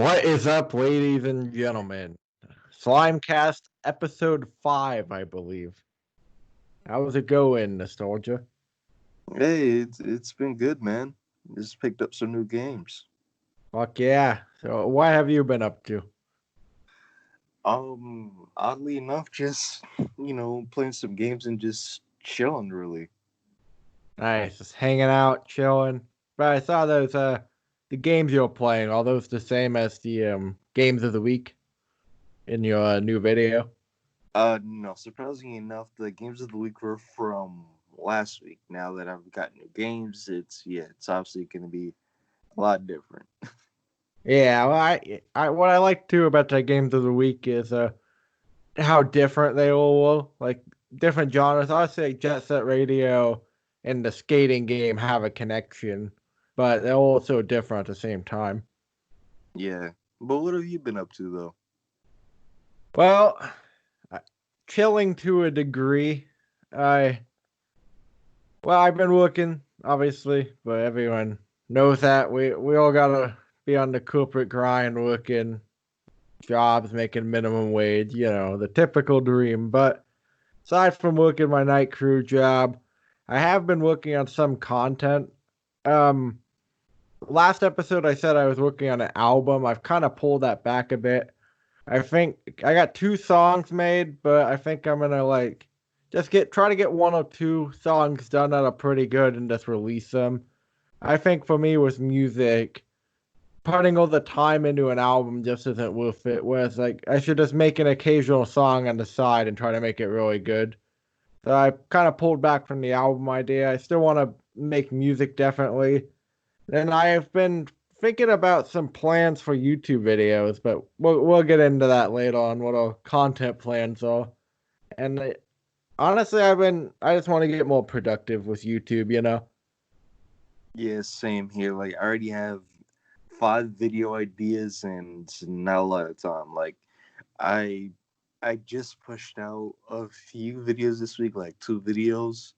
What is up, ladies and gentlemen? Slimecast episode 5, I believe. How's it going, Nostalgia? Hey, it's been good, man. Just picked up some new games. Fuck yeah. So, what have you been up to? Oddly enough, just playing some games and just chilling, really. Nice, just hanging out, chilling. But I saw the games you're playing, are those the same as the games of the week in your new video? No, surprisingly enough, the games of the week were from last week. Now that I've got new games, it's obviously going to be a lot different. Yeah, well, what I like too about the games of the week is how different they all were. Like different genres. I'd say Jet Set Radio and the skating game have a connection, but they're all so different at the same time. Yeah, but what have you been up to though? Well, chilling to a degree. I I've been working obviously, but everyone knows that we all gotta be on the corporate grind, working jobs, making minimum wage. The typical dream. But aside from working my night crew job, I have been working on some content. Um, Last episode I said I was working on an album. I've kind of pulled that back a bit. I think I got 2 songs made, but I think I'm gonna like just try to get 1 or 2 songs done that are pretty good and just release them. I think for me with music, putting all the time into an album just isn't worth it. Whereas like I should just make an occasional song on the side and try to make it really good. So I kind of pulled back from the album idea. I still want to make music definitely. And I have been thinking about some plans for YouTube videos, but we'll get into that later on what our content plans are. And honestly, I just want to get more productive with YouTube. Yeah, same here. Like I already have 5 video ideas and not a lot of time. Like I I just pushed out a few videos this week, like 2 videos,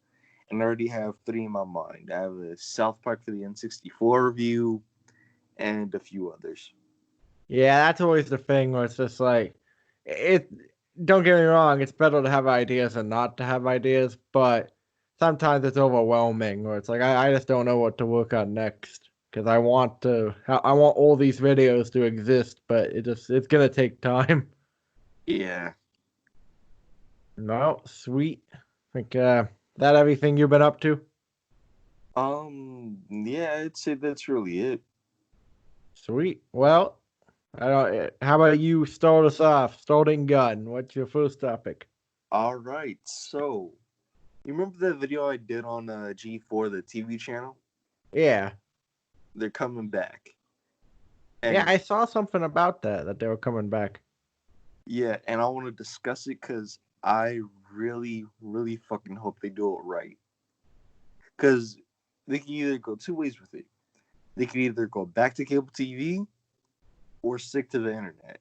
and I already have 3 in my mind. I have a South Park for the N64 review and a few others. Yeah, that's always the thing where it's just like it don't get me wrong, it's better to have ideas than not to have ideas, but sometimes it's overwhelming where it's like I just don't know what to work on next because I want all these videos to exist, but it's gonna take time. Yeah. No, sweet. Think that everything you've been up to? Yeah, I'd say that's really it. Sweet. Well, I don't. How about you start us off? Starting gun. What's your first topic? All right. So, you remember that video I did on G4, the TV channel? Yeah, They're coming back. yeah. And I saw something about that they were coming back. yeah, and I want to discuss it cuz I really really fucking hope they do it right. Cuz they can either go 2 ways with it. They can either go back to cable TV or stick to the internet.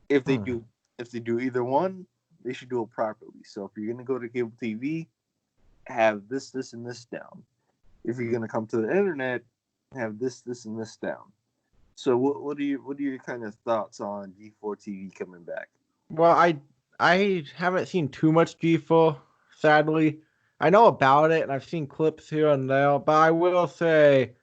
If they Hmm. do if they do either one, they should do it properly. So if you're gonna go to cable TV, have this, and this down. If you're gonna come to the internet, have this, and this down. So what are your kind of thoughts on G4 TV coming back? Well, I haven't seen too much G4, sadly. I know about it and I've seen clips here and there, but I will say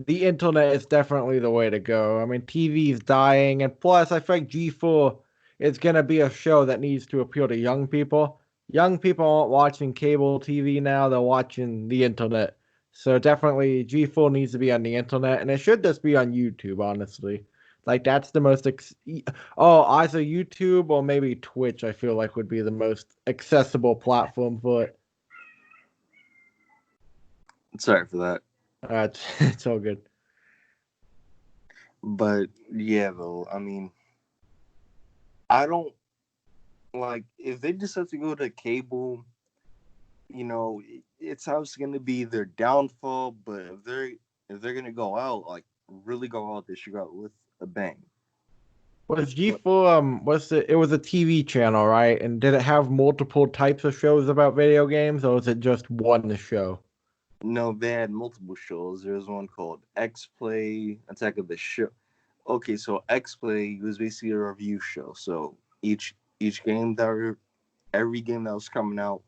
the internet is definitely the way to go. I mean, TV is dying, and plus, I think G4 is gonna be a show that needs to appeal to young people. Young people aren't watching cable TV now; they're watching the internet. So definitely, G4 needs to be on the internet, and it should just be on YouTube, honestly. Like that's the most either YouTube or maybe Twitch. I feel like would be the most accessible platform for it. Sorry for that. It's all good. But yeah, though, I mean, I don't like if they decide to go to cable. It's obviously going to be their downfall. But if they're going to go out, like really go out, they should go out with a bang. Was But G4 it was a TV channel, right? And did it have multiple types of shows about video games or was it just one show? no, they had multiple shows. There was one called X Play, Attack of the Show. okay, so X Play was basically a review show. So each game that every game that was coming out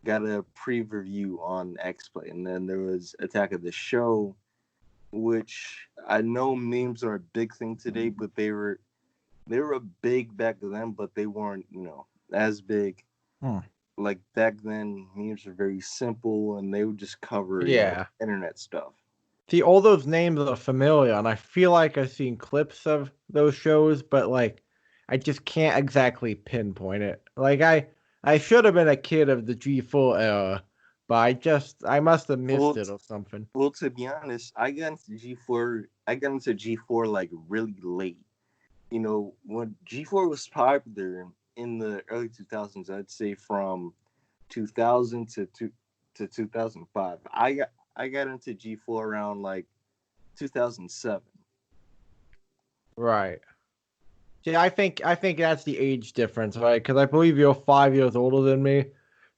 got a pre-review on X Play, and then there was Attack of the Show, which I know memes are a big thing today, but they were big back then, but they weren't as big. Hmm. Like back then, memes were very simple, and they would just cover Yeah. internet stuff. See, all those names are familiar, and I feel like I've seen clips of those shows, but like, I just can't exactly pinpoint it. Like, I should have been a kid of the G4 era, but I must have missed Well, it or something. well, to be honest, I got into G4. I got into G4 like really late. When G4 was popular in the early 2000s, I'd say from 2000 to 2005. I got into G4 around like 2007. Right. See, I think that's the age difference, right? Because I believe you're 5 years older than me,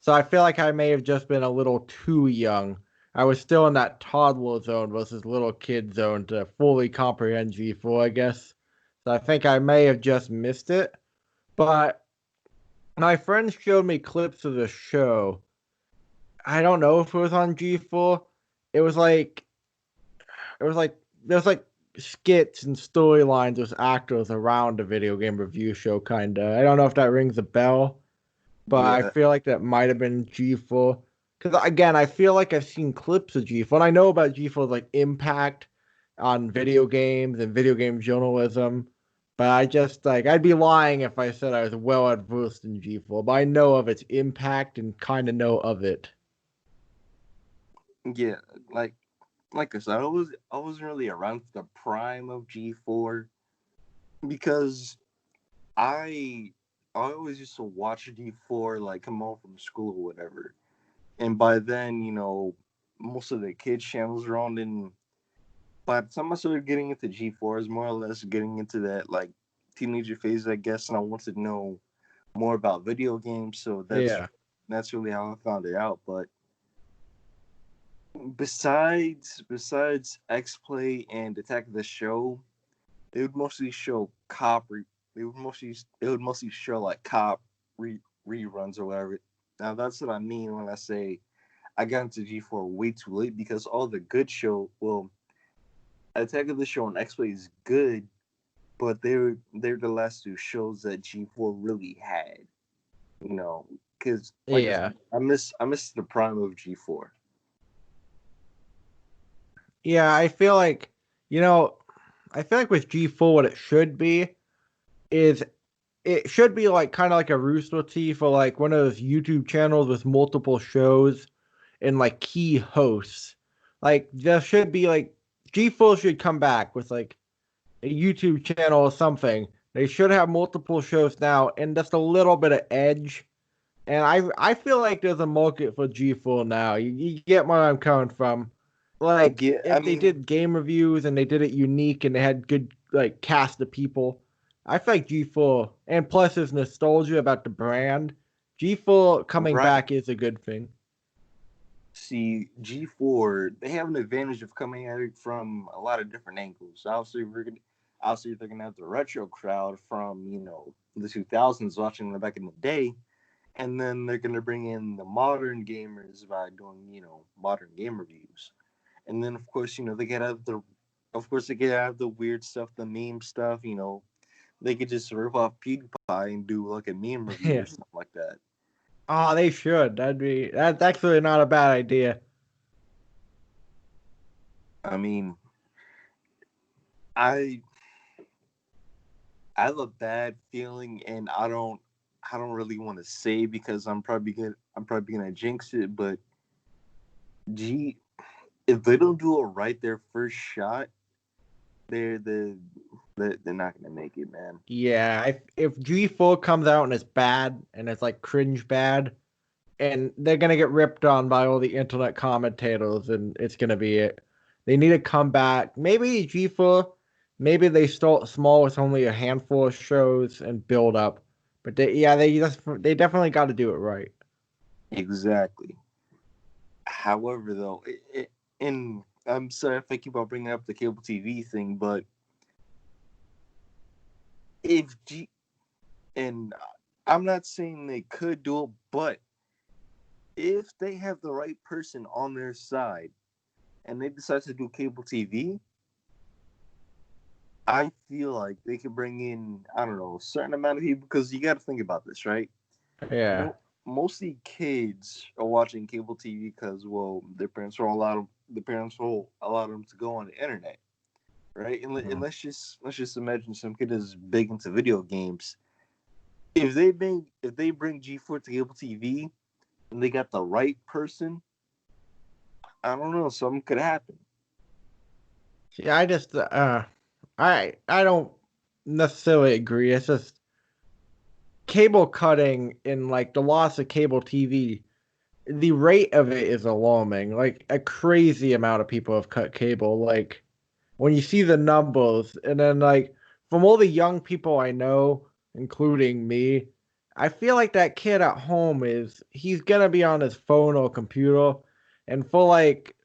so I feel like I may have just been a little too young. I was still in that toddler zone versus little kid zone to fully comprehend G4, I guess. So I think I may have just missed it. But my friends showed me clips of the show. I don't know if it was on G4. It was like it was like there's like skits and storylines with actors around a video game review show, kinda. I don't know if that rings a bell, but I Yeah, feel like that might have been G4. Because again, I feel like I've seen clips of G4, and I know about G4's like impact on video games and video game journalism. But I just like I'd be lying if I said I was well versed in G4, but I know of its impact and kind of know of it. yeah. Like I said, I wasn't really around the prime of G4 because I I always used to watch G4 like come home from school or whatever. And by then, most of the kids channels were on. And by the time I started getting into G4, I was more or less getting into that like teenager phase, I guess, and I wanted to know more about video games. So that's Yeah, that's really how I found it out. But besides X Play and Attack of the Show, they would mostly show they would mostly show like reruns or whatever. Now that's what I mean when I say I got into G4 way too late, because all the good Attack of the Show and X Play is good, but they're the last two shows that G4 really had. Because like I yeah, said, I miss the prime of G4. yeah. You know, I feel like with G4, what it should be is it should be like kind of like a Rooster Teeth or like one of those YouTube channels with multiple shows and like key hosts. Like there should be like G4 should come back with like a YouTube channel or something. They should have multiple shows now and just a little bit of edge. And I feel like there's a market for G4 now. You get where I'm coming from. Like Yeah, I if they mean, did game reviews and they did it unique and they had good like cast of people, I feel like G4 and plus there's nostalgia about the brand. G4 coming right. back is a good thing. See, G4, they have an advantage of coming at it from a lot of different angles. Obviously they're gonna have the retro crowd from the 2000s watching them back in the day, and then they're gonna bring in the modern gamers by doing modern game reviews. And then of course they could have the weird stuff, the meme stuff. They could just rip off PewDiePie and do like a meme review or Yeah. something like that. Oh, they should. That's actually not a bad idea. I mean, I I have a bad feeling, and I don't really want to say because I'm probably gonna jinx it. But G, if they don't do it right their first shot, they're the they're not gonna make it, man. Yeah, if G4 comes out and it's bad and it's like cringe bad, and they're gonna get ripped on by all the internet commentators, and it's gonna be it. They need to come back. Maybe G4, maybe they start small with only a handful of shows and build up. But they definitely got to do it right. Exactly. However, though, and I'm sorry if I keep on bringing up the cable TV thing, but if G and I'm not saying they could do it, but if they have the right person on their side and they decide to do cable TV, I feel like they could bring in, I don't know, a certain amount of people, because you got to think about this, right? Yeah. Mostly kids are watching cable TV because, well, their parents will allow them to go on the internet, right? And let's just imagine some kid is big into video games. If they bring G4 to cable TV and they got the right person, I don't know, something could happen. See, I don't necessarily agree. It's just cable cutting and like the loss of cable TV. The rate of it is alarming. Like a crazy amount of people have cut cable. Like when you see the numbers, and then like from all the young people I know, including me, I feel like that kid at home he's gonna be on his phone or computer, and for like,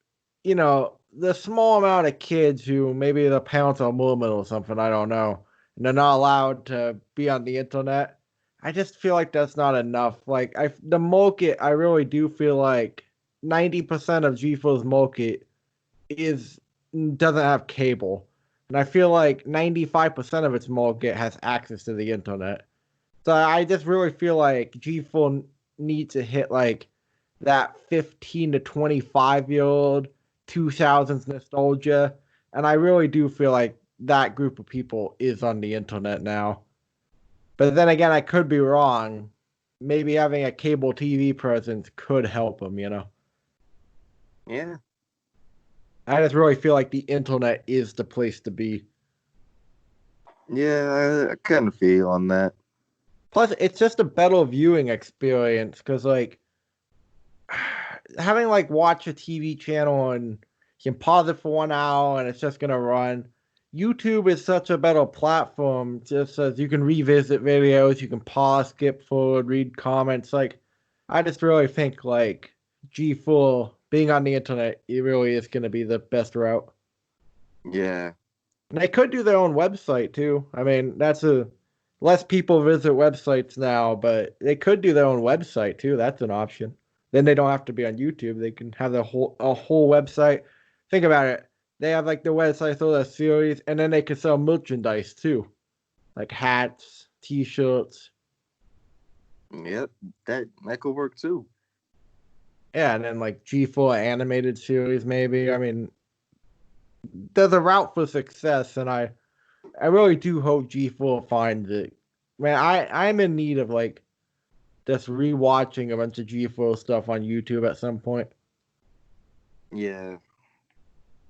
the small amount of kids who maybe the parents are Mormon or something, I don't know, and they're not allowed to be on the internet. I just feel like that's not enough. Like the market, I really do feel like 90% of GeForce market is doesn't have cable, and I feel like 95% of its market has access to the internet. So I just really feel like G4 needs to hit like that 15 to 25 year old 2000s nostalgia, and I really do feel like that group of people is on the internet now. But then again, I could be wrong. Maybe having a cable TV presence could help them. Yeah, I just really feel like the internet is the place to be. yeah, I kind of feel on that. Plus, it's just a better viewing experience because, like, having like watch a TV channel and you can pause it for 1 hour and it's just gonna run. YouTube is such a better platform, just as you can revisit videos, you can pause, skip forward, read comments. Like, I just really think like G4 being on the internet, it really is gonna be the best route. Yeah, And they could do their own website too. I mean, that's a less people visit websites now, but they could do their own website too. That's an option. Then they don't have to be on YouTube. They can have a whole website. Think about it. They have like the website for the series, and then they can sell merchandise too, like hats, T-shirts. yep, that could work too. Yeah, and then like G4 animated series maybe. I mean, there's a route for success, and I really do hope G4 finds it. Man, I'm in need of like just rewatching a bunch of G4 stuff on YouTube at some point. Yeah,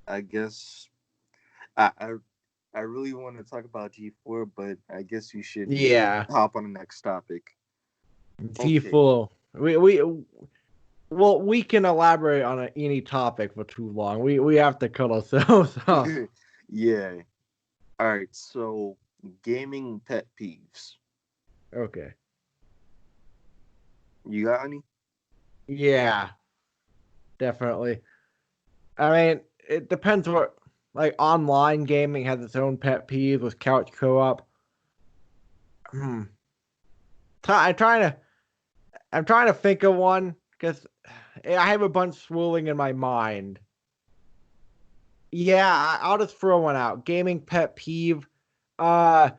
I guess I really want to talk about G4, but I guess you should Yeah, hop on the next topic. Okay. G4. We can elaborate on any topic for too long. We have to cut ourselves off. Yeah. All right. So, gaming pet peeves. Okay. You got any? Yeah, definitely. I mean, it depends what like online gaming has its own pet peeves with couch co-op. Hmm. I'm trying to I'm trying to think of one because I have a bunch swirling in my mind. Yeah, I'll just throw one out. Gaming pet peeve. Uh,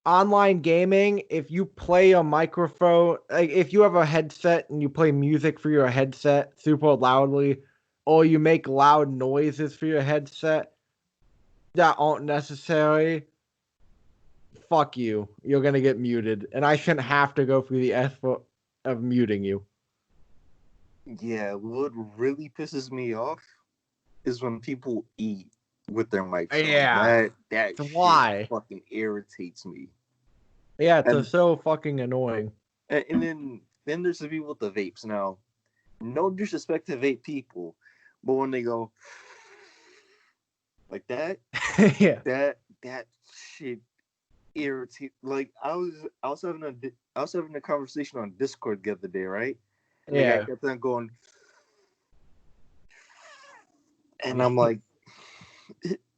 Online gaming. If you play a microphone, like if you have a headset and you play music for your headset super loudly, or you make loud noises for your headset that aren't necessary, fuck you. You're gonna get muted, and I shouldn't have to go through the effort of muting you. Yeah. What really pisses me off is when people eat with their mics on. Yeah. That So shit why? fucking irritates me. Yeah, it's And so fucking annoying. and then there's the people with the vapes. Now, no disrespect to vape people, but when they go like that, Yeah. that shit irritate. Like I was having a conversation on Discord the other day, right? And the guy Yeah. kept on going, and I'm like,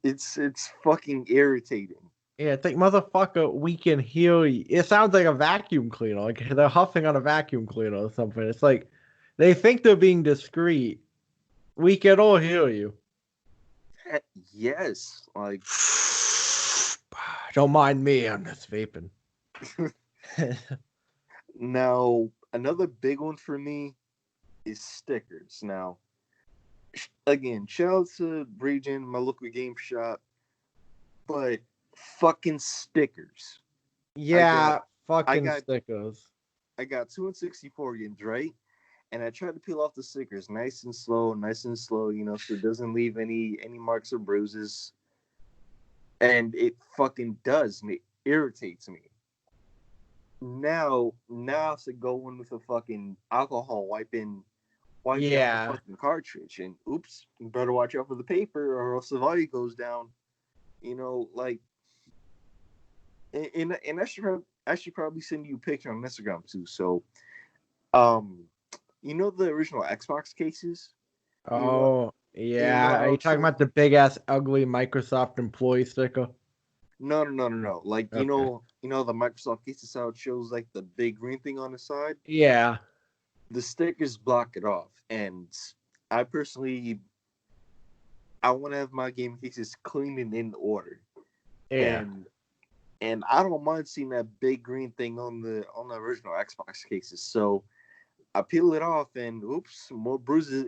it's fucking irritating. Yeah, it's like, motherfucker, we can hear you. It sounds like a vacuum cleaner. Like they're huffing on a vacuum cleaner or something. It's like they think they're being discreet. We can all hear you. Yes, like Don't mind me, I'm just vaping. now another big one for me is stickers. Now, again, shout out to Region, my local game shop, but fucking stickers. I got, Yeah, I fucking got, stickers. I got two N64 games, right? And I tried to peel off the stickers nice and slow, so it doesn't leave any marks or bruises. And it fucking does, and it irritates me. Now I have to go in with a fucking alcohol wiping out the Yeah. fucking cartridge, and oops, you better watch out for the paper, or else the value goes down. Like, and I should probably send you a picture on Instagram too. So, um, the original Xbox cases. You know, Oh, you know yeah. Are how you it talking shows. about the big ass ugly Microsoft employee sticker? No, no, no, no, no. Like Okay. the Microsoft cases how it shows like the big green thing on the side. Yeah. The stickers block it off, and I personally I want to have my game cases clean and in order, Yeah. and I don't mind seeing that big green thing on the original Xbox cases. So I peel it off, and oops, more bruises,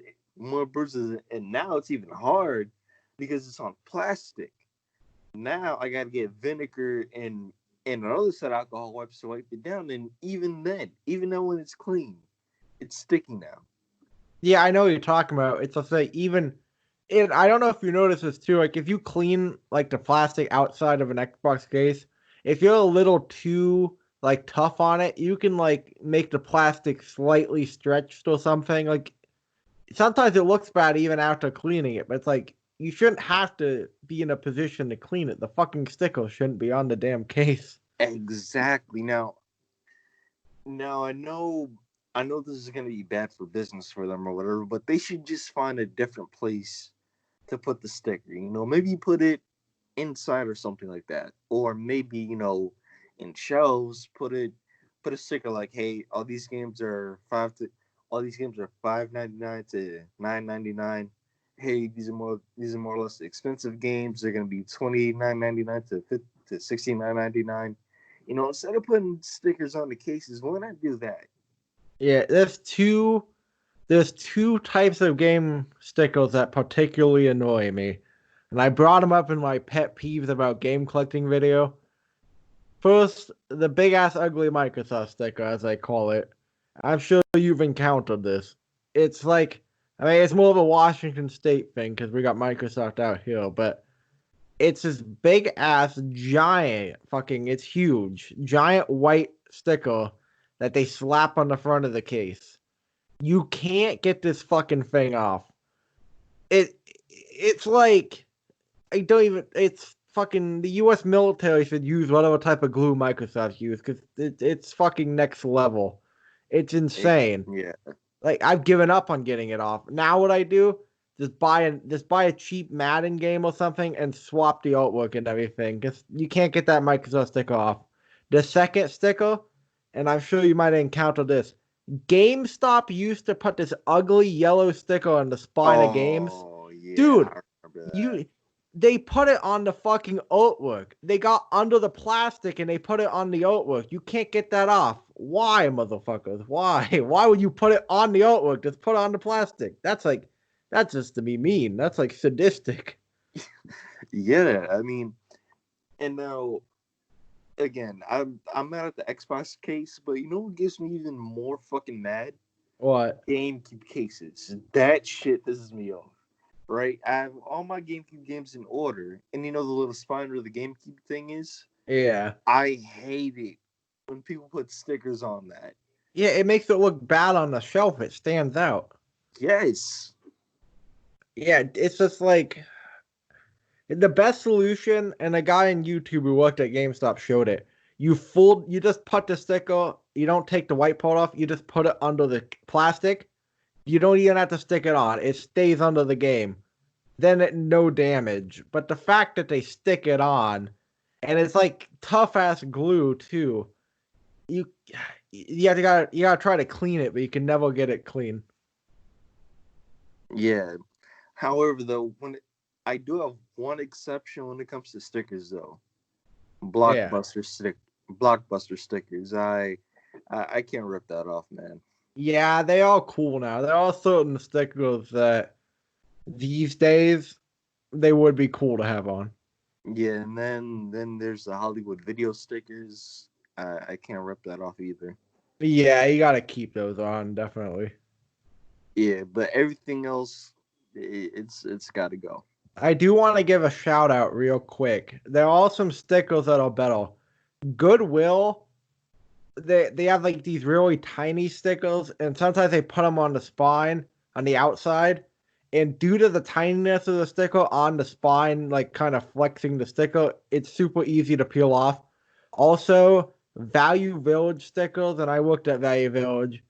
and now it's even hard because it's on plastic. Now I got to get vinegar and another set of alcohol wipes to wipe it down, and even then when it's clean, it's sticky now. Yeah, I know what you're talking about. It's just like even it I don't know if you notice this too, like if you clean like the plastic outside of an Xbox case, if you're a little too like tough on it, you can like make the plastic slightly stretched or something. Like sometimes it looks bad even after cleaning it, but it's like you shouldn't have to be in a position to clean it. The fucking sticker shouldn't be on the damn case. Exactly. Now I know this is gonna be bad for business for them or whatever, but they should just find a different place to put the sticker. Maybe put it inside or something like that, or maybe in shelves put a sticker like, hey, all these games are $5.99 to $9.99. Hey, these are more or less expensive games. They're gonna be $29.99 to $69.99. Instead of putting stickers on the cases, why not do that? Yeah, there's two types of game stickers that particularly annoy me. And I brought them up in my pet peeves about game collecting video. First, the big ass ugly Microsoft sticker, as I call it. I'm sure you've encountered this. It's like, I mean, it's more of a Washington State thing because we got Microsoft out here, but it's this big ass giant fucking, it's huge, giant white sticker that they slap on the front of the case. You can't get this fucking thing off. It's like I don't even. It's fucking the U.S. military should use whatever type of glue Microsoft use because it's fucking next level. It's insane. Yeah, Like I've given up on getting it off. Now what I do? Just buy a cheap Madden game or something and swap the artwork and everything because you can't get that Microsoft sticker off. The second sticker, and I'm sure you might encounter this. GameStop used to put this ugly yellow sticker on the spine of games. oh yeah, Dude, I remember that. you they put it on the fucking artwork. They got under the plastic and they put it on the artwork. You can't get that off. Why, motherfuckers? Why? Why would you put it on the artwork? Just put it on the plastic. That's just to be mean. That's like sadistic. Yeah, I mean, and now again, I'm mad at the Xbox case, but you know what gives me even more fucking mad? What? GameCube cases. That shit pisses me off. Right? I have all my GameCube games in order, and the little spine where the GameCube thing is. Yeah. I hate it when people put stickers on that. Yeah, it makes it look bad on the shelf. It stands out. Yes. Yeah, it's just like the best solution, and a guy on YouTube who worked at GameStop showed it. You just put the sticker, you don't take the white part off, you just put it under the plastic. You don't even have to stick it on. It stays under the game. Then no damage. But the fact that they stick it on and it's like tough ass glue too. You you gotta try to clean it, but you can never get it clean. Yeah. However, though, I do have one exception when it comes to stickers, though. Yeah. Blockbuster stickers. I can't rip that off, man. Yeah, they all cool now. There are certain stickers that these days they would be cool to have on. Yeah, and then there's the Hollywood video stickers. I can't rip that off either. Yeah, you gotta keep those on, definitely. Yeah, but everything else, it's got to go. I do want to give a shout out real quick. There are some stickers that are better. Goodwill, they have like these really tiny stickers, and sometimes they put them on the spine on the outside. And due to the tininess of the sticker on the spine, like kind of flexing the sticker, it's super easy to peel off. Also, Value Village stickers, and I looked at Value Village.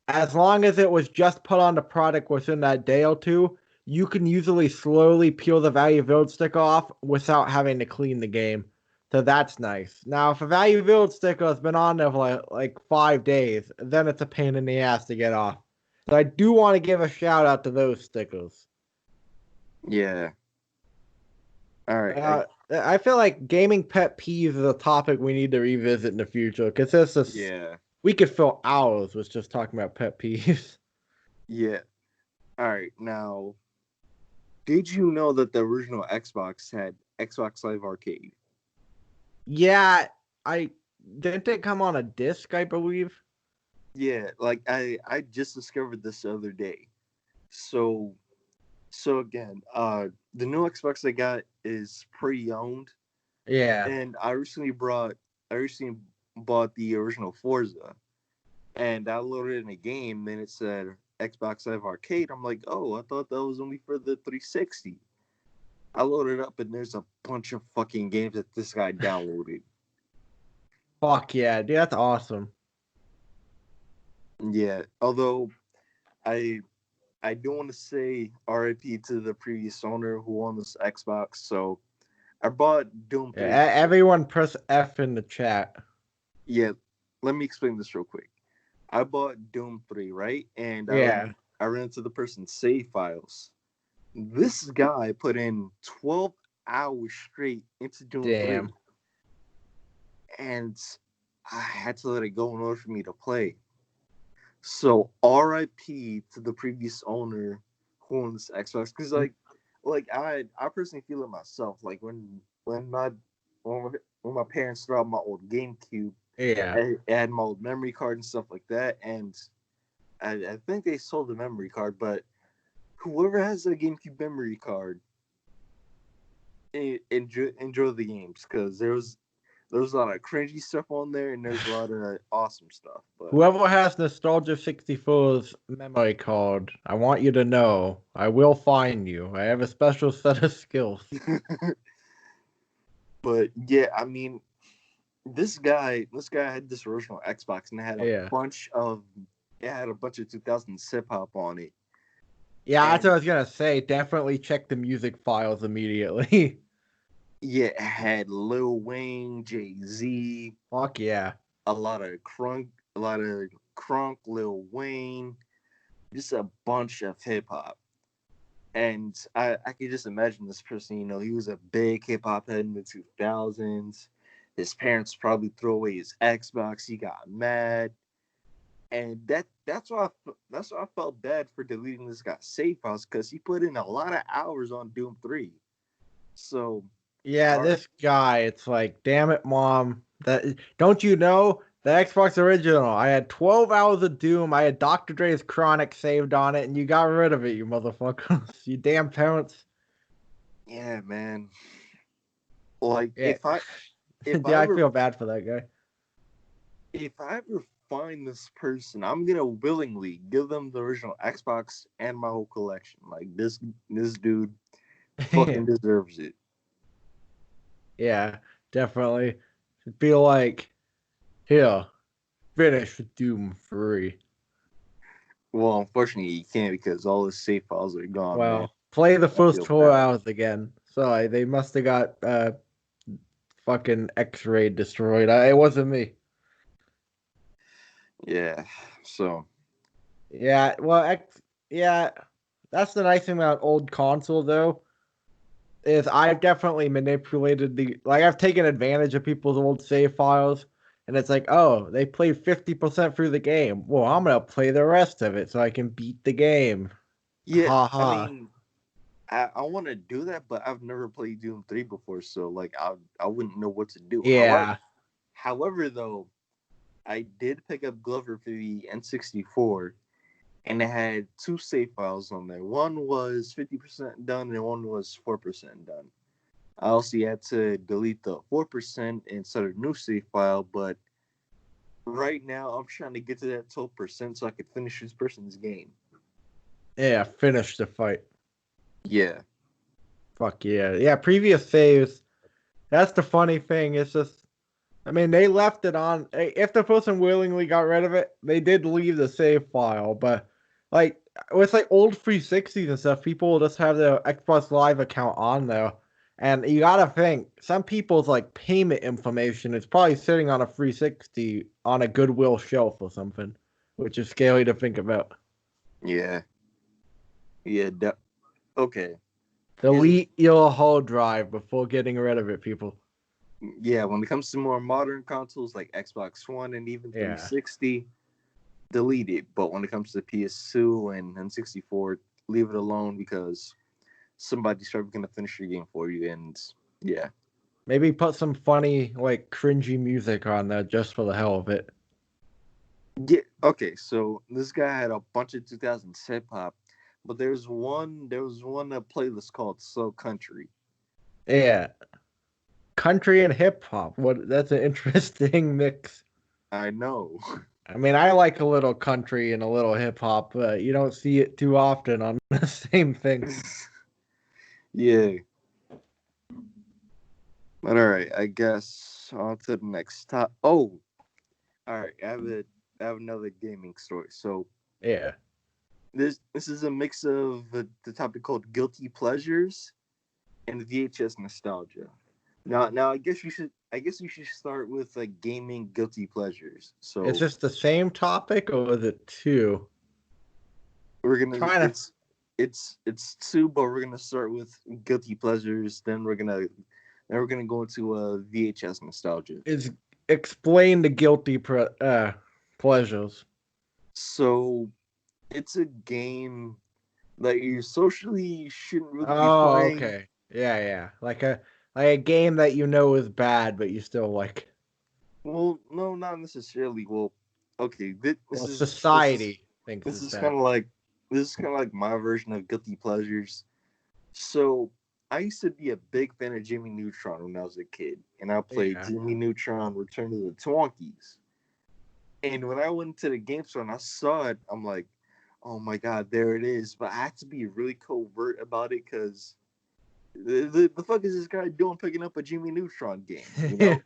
As long as it was just put on the product within that day or two, you can usually slowly peel the Value Village sticker off without having to clean the game. So that's nice. Now, if a Value Village sticker has been on there for like 5 days, then it's a pain in the ass to get off. So I do want to give a shout out to those stickers. Yeah. All right. I feel like gaming pet peeves is a topic we need to revisit in the future because Yeah. we could fill hours with just talking about pet peeves. Yeah. All right. Now, did you know that the original Xbox had Xbox Live Arcade? Yeah, I didn't it come on a disc, I believe. Yeah, like I just discovered this the other day. So so again, the new Xbox I got is pre-owned, Yeah. and I recently bought the original Forza, and I loaded in a game, and it said Xbox Live Arcade. I'm like, oh, I thought that was only for the 360. I loaded up, and there's a bunch of fucking games that this guy downloaded. Fuck yeah, dude, that's awesome. Yeah, although I I do want to say RIP to the previous owner who owned this Xbox. So I bought Doom Yeah, 3. everyone press F in the chat. Yeah, let me explain this real quick. I bought Doom 3, right? And Yeah. I ran into the person's save files. This guy put in 12 hours straight into Doom 3, Damn. and I had to let it go in order for me to play. So RIP to the previous owner who owns Xbox, because I personally feel it myself. Like when my parents threw out my old GameCube, Yeah. I had my old memory card and stuff like that, and I think they sold the memory card. But whoever has a GameCube memory card, enjoy the games, because there was a lot of cringy stuff on there, and there's a lot of awesome stuff. But Whoever has Nostalgia 64's memory card, I want you to know I will find you. I have a special set of skills. but yeah, I mean, this guy had this original Xbox, and Yeah. it had a bunch of 2000 hip hop on it. Yeah, that's And what I was gonna say. Definitely check the music files immediately. yeah, it had Lil Wayne, Jay-Z, Fuck yeah. a lot of Crunk, Lil Wayne, just a bunch of hip hop. And I could just imagine this person, he was a big hip hop head in the 2000s. His parents probably threw away his Xbox. He got mad. And that's why I felt bad for deleting this guy's save files, because he put in a lot of hours on Doom 3. So, Yeah, our, this guy, it's like, damn it, mom. That don't you know the Xbox original? I had 12 hours of Doom. I had Dr. Dre's Chronic saved on it, and you got rid of it, you motherfuckers. You damn parents. yeah, man. Like Yeah. if I Yeah, I ever feel bad for that guy. if I ever find this person, I'm gonna willingly give them the original Xbox and my whole collection. Like this dude fucking deserves it. Yeah, definitely. Feel like, here, finish with Doom 3. Well, unfortunately, you can't, because all his save files are gone, man. Well, play the I first feel 4 bad. hours again. Sorry, they must have got fucking X-ray destroyed. It wasn't me. Yeah. So Yeah, well, yeah, that's the nice thing about old console though, is I've definitely manipulated I've taken advantage of people's old save files, and it's like, oh, they played 50% through the game. Well, I'm gonna play the rest of it so I can beat the game. yeah, Ha I ha. mean, I want to do that, but I've never played Doom 3 before, so like I wouldn't know what to do. Yeah. However though, I did pick up Glover for the N64, and it had two save files on there. One was 50% done, and one was 4% done. I also had to delete the 4% and start a new save file, but right now I'm trying to get to that 12% so I could finish this person's game. Yeah, finish the fight. Yeah. Fuck yeah. Yeah, previous saves. That's the funny thing. It's just, I mean, they left it on. If the person willingly got rid of it, they did leave the save file. But like with like old 360s and stuff, people will just have their Xbox Live account on there. And you gotta think, some people's like payment information is probably sitting on a 360 on a Goodwill shelf or something, which is scary to think about. Yeah. Yeah. Okay. Here's a Delete your hard drive before getting rid of it, people. Yeah, when it comes to more modern consoles like Xbox One and even Yeah. 360, delete it. But when it comes to PS2 and N64, leave it alone because somebody's probably gonna finish your game for you. And yeah, Maybe put some funny, like cringy music on there just for the hell of it. yeah. Okay, so this guy had a bunch of 2000s hip hop, but there was one playlist called "So Country." Yeah. Country and hip hop. What that's an interesting mix. I know. I mean, I like a little country and a little hip hop, but you don't see it too often on the same thing. Yeah, but all right. I guess on to the next top. Oh, all right. I have another gaming story. So Yeah. this is a mix of the topic called guilty pleasures and VHS nostalgia. Now I guess you should start with like gaming guilty pleasures. Is So this the same topic or is it two? we're gonna Trying to it's two, but we're gonna start with guilty pleasures. Then we're gonna go into VHS nostalgia. is explain the pleasures. So it's a game that you socially shouldn't really be Oh, playing. okay. Yeah, yeah. Like a game that you know is bad, but you still like. Well, no, not necessarily. Well, okay, Well, society thinks this is is bad. kind of like my version of guilty pleasures. So I used to be a big fan of Jimmy Neutron when I was a kid, and I played Yeah. Jimmy Neutron: Return to the Twonkies. And when I went to the game store and I saw it, I'm like, oh my god, there it is. But I had to be really covert about it because the fuck is this guy doing picking up a Jimmy Neutron game? You know.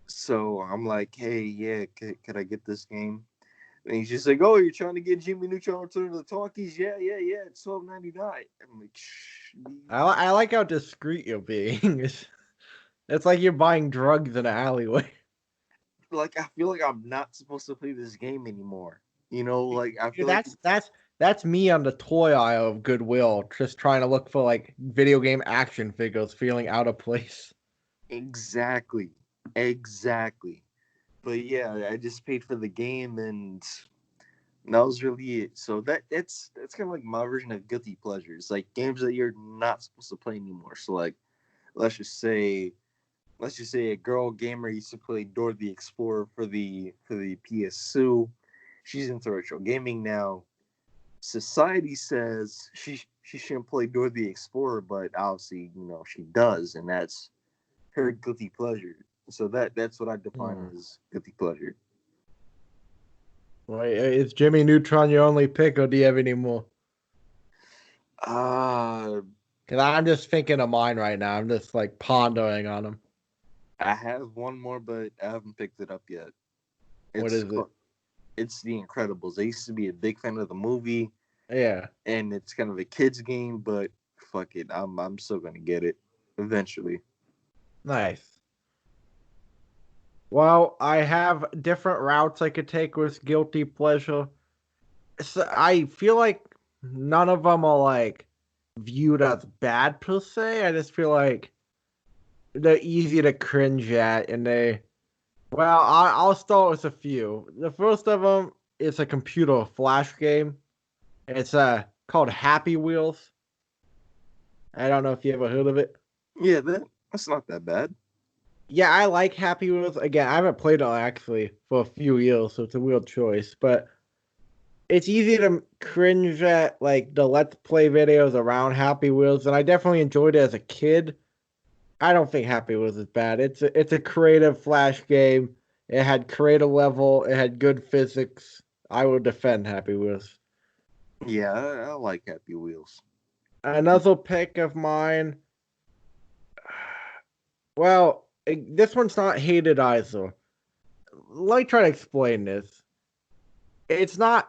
So I'm like, hey, yeah, could I get this game? And he's just like, oh, you're trying to get Jimmy Neutron Return to the Talkies? Yeah, yeah, yeah. It's $12.99. I'm like, shh. I like how discreet you're being. It's like you're buying drugs in an alleyway. Like, I feel like I'm not supposed to play this game anymore. You know, like I Dude, feel like that's me on the toy aisle of Goodwill, just trying to look for like video game action figures, feeling out of place. exactly, exactly. But yeah, I just paid for the game, and that was really it. So that's kind of like my version of guilty pleasures, like games that you're not supposed to play anymore. So like, let's just say a girl gamer used to play Dora the Explorer for the PS2. She's into retro gaming now. Society says she shouldn't play Dora the Explorer, but obviously, she does, and that's her guilty pleasure. So that's what I define Hmm. as guilty pleasure. Wait, is Jimmy Neutron your only pick, or do you have any more? Uh Because I'm just thinking of mine right now. I'm just like pondering on them. I have one more, but I haven't picked it up yet. What It's is it? it's The Incredibles. I used to be a big fan of the movie, Yeah, and it's kind of a kids game, but fuck it, I'm still gonna get it eventually. nice. Well, I have different routes I could take with guilty pleasure. So I feel like none of them are like viewed as bad per se. I just feel like they're easy to cringe at, and I'll start with a few. The first of them is a computer flash game. It's called Happy Wheels. I don't know if you ever heard of it. Yeah, that's not that bad. Yeah, I like Happy Wheels. Again, I haven't played it actually for a few years, so it's a weird choice. But it's easy to cringe at like the Let's Play videos around Happy Wheels, and I definitely enjoyed it as a kid. I don't think Happy Wheels is bad. It's a creative flash game. It had creative level. It had good physics. I will defend Happy Wheels. Yeah, I like Happy Wheels. Another pick of mine. Well, this one's not hated either. Let me try to explain this. It's not.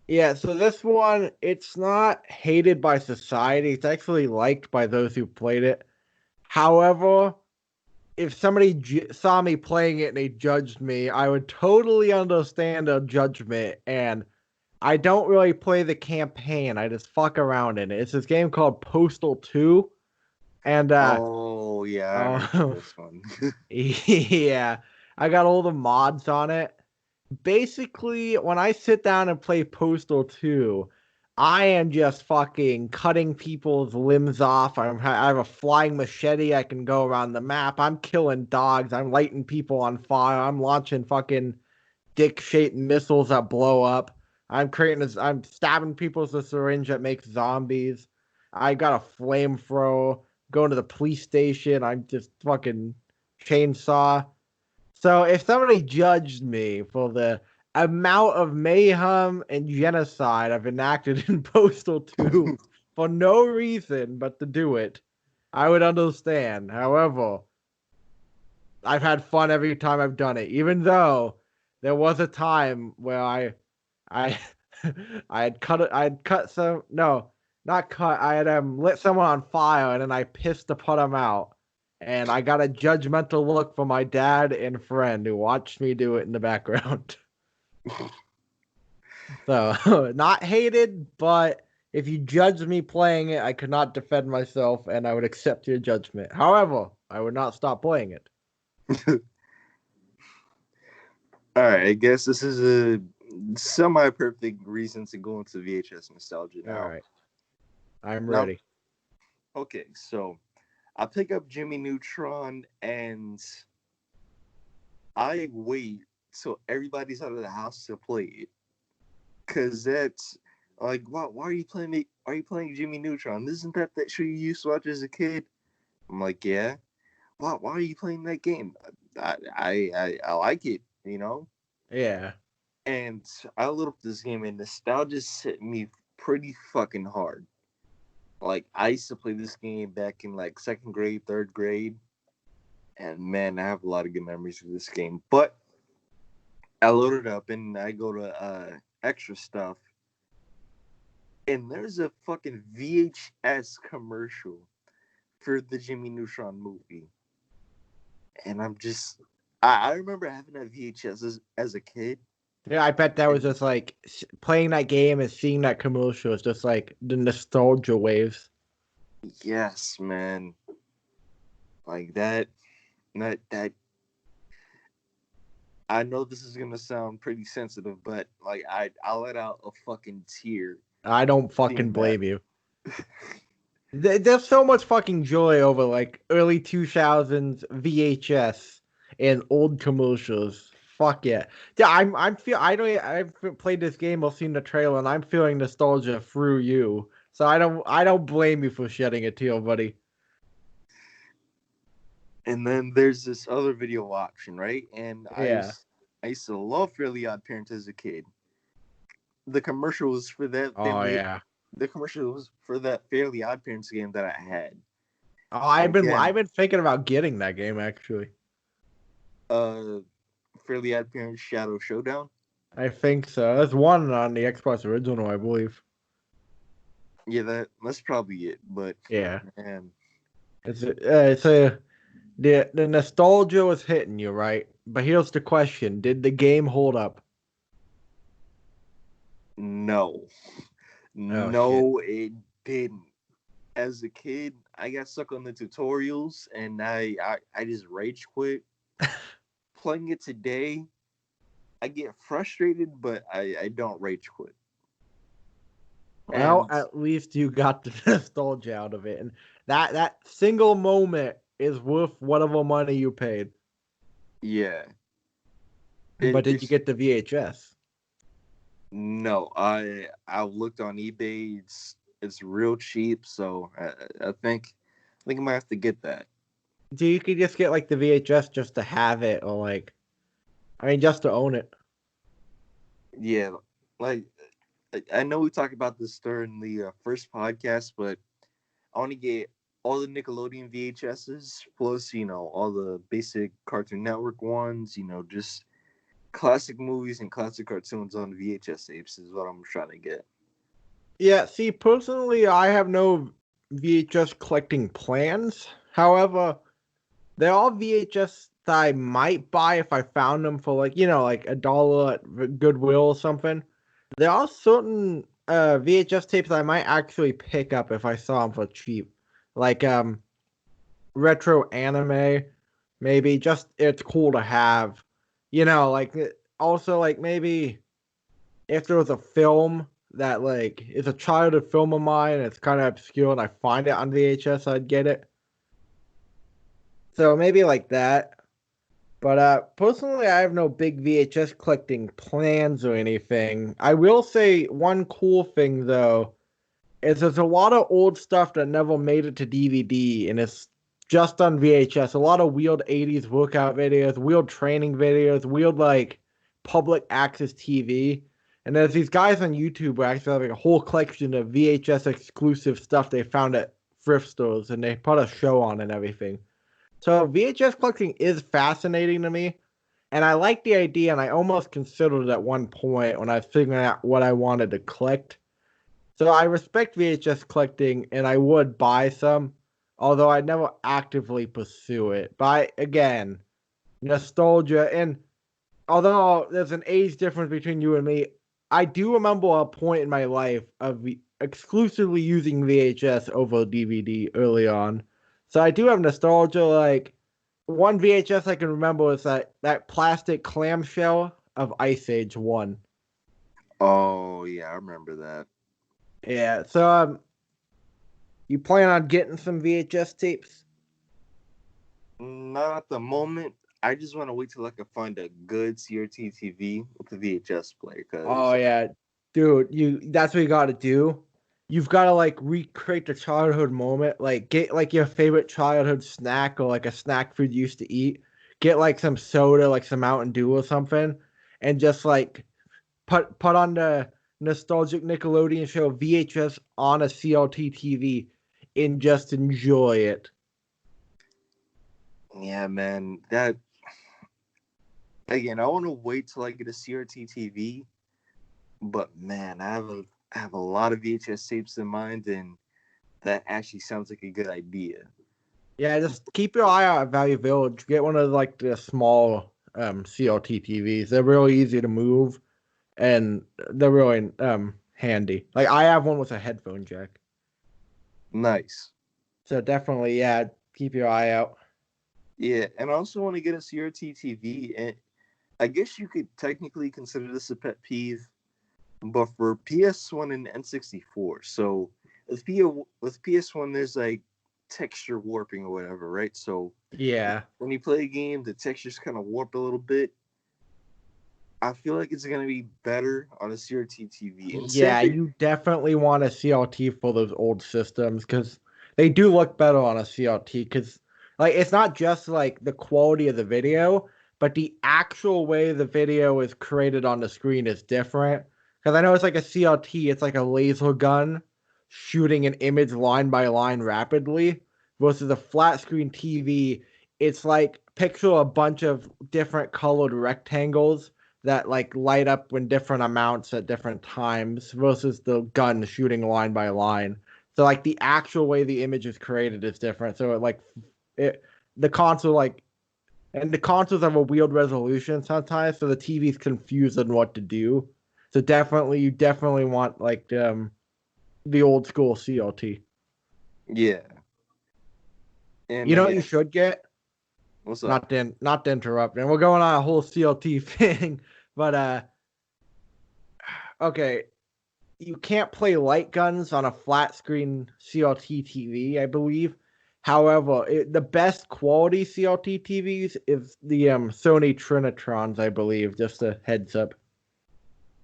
Yeah, so this one, it's not hated by society. It's actually liked by those who played it. However, if somebody saw me playing it and they judged me, I would totally understand their judgment. And I don't really play the campaign. I just fuck around in it. It's this game called Postal 2. And Oh yeah, I remember oh this one. yeah, I got all the mods on it. Basically, when I sit down and play Postal 2, I am just fucking cutting people's limbs off. I have a flying machete. I can go around the map. I'm killing dogs. I'm lighting people on fire. I'm launching fucking dick-shaped missiles that blow up. I'm stabbing people with a syringe that makes zombies. I got a flamethrower. Going to the police station. I'm just fucking chainsaw. So if somebody judged me for the amount of mayhem and genocide I've enacted in Postal 2 for no reason but to do it, I would understand. However, I've had fun every time I've done it, even though there was a time where I I had cut some no, not cut. I had lit someone on fire and then I pissed to put them out. And I got a judgmental look from my dad and friend who watched me do it in the background. So not hated, but if you judged me playing it, I could not defend myself and I would accept your judgment. However, I would not stop playing it. All right, I guess this is a semi-perfect reason to go into VHS nostalgia All now. right. I'm Now, ready. okay, so I pick up Jimmy Neutron and I wait till everybody's out of the house to play it, cause that's like, why are you playing it? Are you playing Jimmy Neutron? Isn't that show you used to watch as a kid? I'm like, yeah. Why are you playing that game? I like it, you know. Yeah. And I looked up this game, and nostalgia hit me pretty fucking hard. Like I used to play this game back in like second grade, third grade, and man, I have a lot of good memories of this game. But I load it up and I go to extra stuff, and there's a fucking VHS commercial for the Jimmy Neutron movie, and I remember having that VHS as a kid. Yeah, I bet that was And just like playing that game and seeing that commercial is just like the nostalgia waves. yes, man, like that. I know this is gonna sound pretty sensitive, but like I let out a fucking tear I don't fucking seeing that. blame you. There's so much fucking joy over like early 2000s VHS and old commercials. Fuck yeah. Yeah, I'm feel I haven't played this game or seen the trailer and I'm feeling nostalgia through you. So I don't blame you for shedding a tear, buddy. And then there's this other video option, right? And Yeah. I used to love Fairly Odd Parents as a kid. The commercial was for that Oh Fairly yeah. the commercial was for that Fairly Odd Parents game that I had. Oh, Again, I've been thinking about getting that game actually. uh Fairly Odd Parents Shadow Showdown. I think so. There's one on the Xbox original, I believe. Yeah, that's probably it. But Yeah. man, It's a The nostalgia was hitting you, right? But here's the question: did the game hold up? No, Oh shit! no, it didn't. As a kid, I got stuck on the tutorials, and I just rage quit. Playing it today, I get frustrated, but I don't rage quit. Well, And at least you got the nostalgia out of it, and that single moment is worth whatever money you paid. yeah, But did you it's get the VHS? no. I looked on eBay. It's real cheap, so I think I might have to get that. So you could just get like the VHS just to have it, or like, I mean, just to own it. Yeah, like I know we talked about this during the first podcast, but I want to get all the Nickelodeon VHSs plus all the basic Cartoon Network ones. Just classic movies and classic cartoons on VHS tapes is what I'm trying to get. Yeah, see, personally, I have no VHS collecting plans. However, there are VHS that I might buy if I found them for like, like $1 at Goodwill or something. There are certain VHS tapes I might actually pick up if I saw them for cheap. Like retro anime, maybe just it's cool to have. Like also like maybe if there was a film that like is a childhood film of mine and it's kind of obscure and I find it on VHS, I'd get it. So maybe like that. But personally, I have no big VHS collecting plans or anything. I will say one cool thing though is there's a lot of old stuff that never made it to DVD and it's just on VHS. A lot of weird 80s workout videos, weird training videos, weird like public access TV. And there's these guys on YouTube who actually have like a whole collection of VHS exclusive stuff they found at thrift stores and they put a show on and everything. So VHS collecting is fascinating to me. And I like the idea, and I almost considered it at one point when I was figuring out what I wanted to collect. So I respect VHS collecting, and I would buy some, although I never actively pursue it. But again, nostalgia, and although there's an age difference between you and me, I do remember a point in my life of exclusively using VHS over DVD early on. So I do have nostalgia. Like one VHS I can remember is that plastic clamshell of Ice Age 1. Oh yeah, I remember that. Yeah. So you plan on getting some VHS tapes? Not at the moment. I just want to wait till I can find a good CRT TV with a VHS player, Oh because yeah, dude, you that's what you got to do. You've got to like recreate the childhood moment. Like get like your favorite childhood snack or like a snack food you used to eat. Get like some soda, like some Mountain Dew or something, and just like put on the nostalgic Nickelodeon show VHS on a CRT TV and just enjoy it. yeah, man, that again, I want to wait till I get a CRT TV. But man, I have a lot of VHS tapes in mind, and that actually sounds like a good idea. Yeah, just keep your eye out at Value Village. Get one of like the small CRT TVs. They're really easy to move and they're really handy. Like I have one with a headphone jack. Nice. So definitely, yeah, keep your eye out. Yeah, and I also want to get a CRT TV, and I guess you could technically consider this a pet peeve, but for PS1 and N64. So with PS1, there's like texture warping or whatever, right? So Yeah. when you play a game, the textures kind of warp a little bit. I feel like it's gonna be better on a CRT TV. And same Yeah, thing. you definitely want a CRT for those old systems because they do look better on a CRT because like it's not just like the quality of the video, but the actual way the video is created on the screen is different. Because I know it's like a CRT, it's like a laser gun shooting an image line by line rapidly, versus a flat screen TV, it's like picture a bunch of different colored rectangles that like light up in different amounts at different times versus the gun shooting line by line. So like the actual way the image is created is different. So it the console like, and the consoles have a weird resolution sometimes, so the TV's confused on what to do. So you definitely want like the old school CLT. Yeah, and You know what you should get? what's up? Not to interrupt, and we're going on a whole CLT thing, but okay, you can't play light guns on a flat screen CLT TV, I believe. However, the best quality CLT TVs is the Sony Trinitrons, I believe. Just a heads up.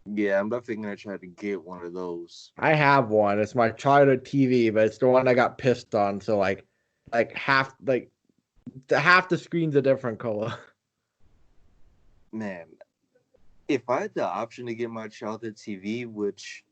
Yeah, I'm definitely gonna try to get one of those. I have one. It's my childhood TV, but it's the one I got pissed on. So half the screen's a different color. Man, if I had the option to get my childhood TV, which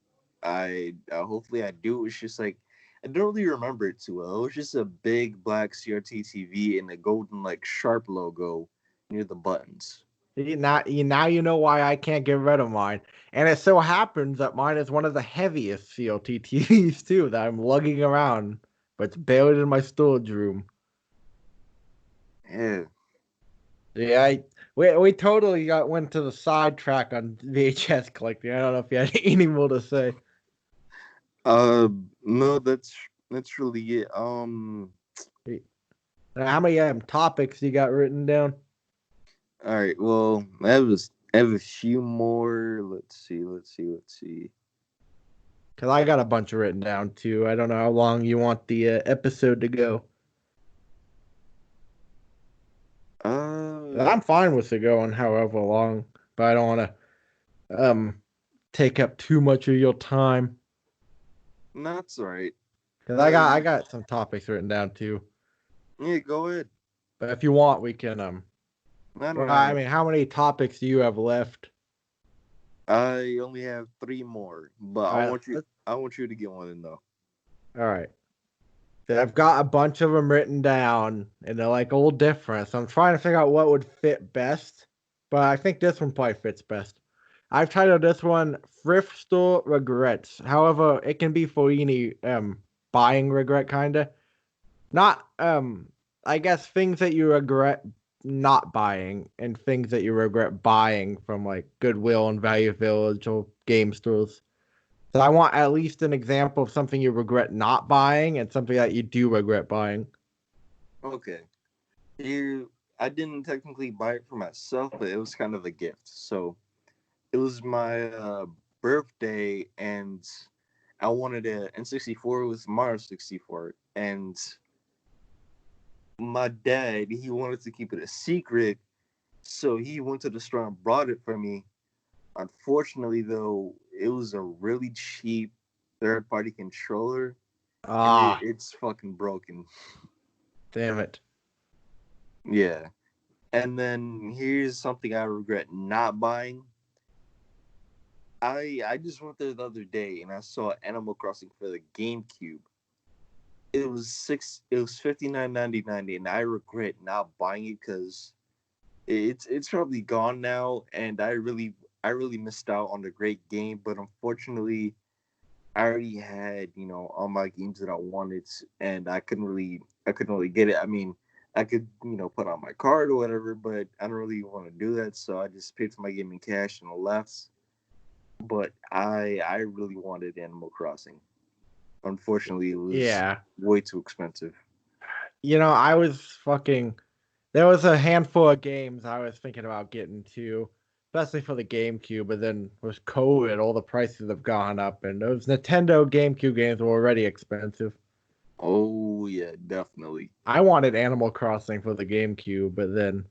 I hopefully I do, it's just like I don't really remember it too well. It was just a big black CRT TV and a golden like sharp logo near the buttons. Now you know why I can't get rid of mine. And it so happens that mine is one of the heaviest CLT TVs too that I'm lugging around, but it's buried in my storage room. Yeah. Yeah, we totally went to the sidetrack on VHS collecting. I don't know if you had any more to say. No, that's really it. How many topics you got written down? All right. Well, I have a few more. Let's see. Because I got a bunch written down too. I don't know how long you want the episode to go. Uh, I'm fine with it going however long, but I don't want to take up too much of your time. that's all right. Because I Uh, got some topics written down too. yeah, go ahead. But if you want, we can I don't Well, I have. mean, how many topics do you have left? I only have three more, but All right, I want you to get one in though. all right. So I've got a bunch of them written down, and they're like all different. So I'm trying to figure out what would fit best. But I think this one probably fits best. I've titled this one "Thrift Store Regrets." However, it can be for any buying regret, kinda. Not I guess things that you regret not buying, and things that you regret buying from like Goodwill and Value Village or game stores. So I want at least an example of something you regret not buying and something that you do regret buying. Okay. Here, I didn't technically buy it for myself, but it was kind of a gift. So it was my birthday, and I wanted a N64 with Mario 64, and my dad he wanted to keep it a secret, so he went to the store and brought it for me. Unfortunately, though, it was a really cheap third-party controller, and Ah, it's fucking broken. damn it. Yeah. And then here's something I regret not buying. I just went there the other day and I saw Animal Crossing for the GameCube. It was $59.99, and I regret not buying it because it's probably gone now, and I really missed out on the great game. But unfortunately, I already had all my games that I wanted, and I couldn't really get it. I mean, I could put on my card or whatever, but I don't really want to do that, so I just paid for my game in cash and left. But I really wanted Animal Crossing. Unfortunately, it was Yeah. way too expensive. I was fucking. There was a handful of games I was thinking about getting to, especially for the GameCube. But then with COVID, all the prices have gone up, and those Nintendo GameCube games were already expensive. Oh yeah, definitely. I wanted Animal Crossing for the GameCube, but then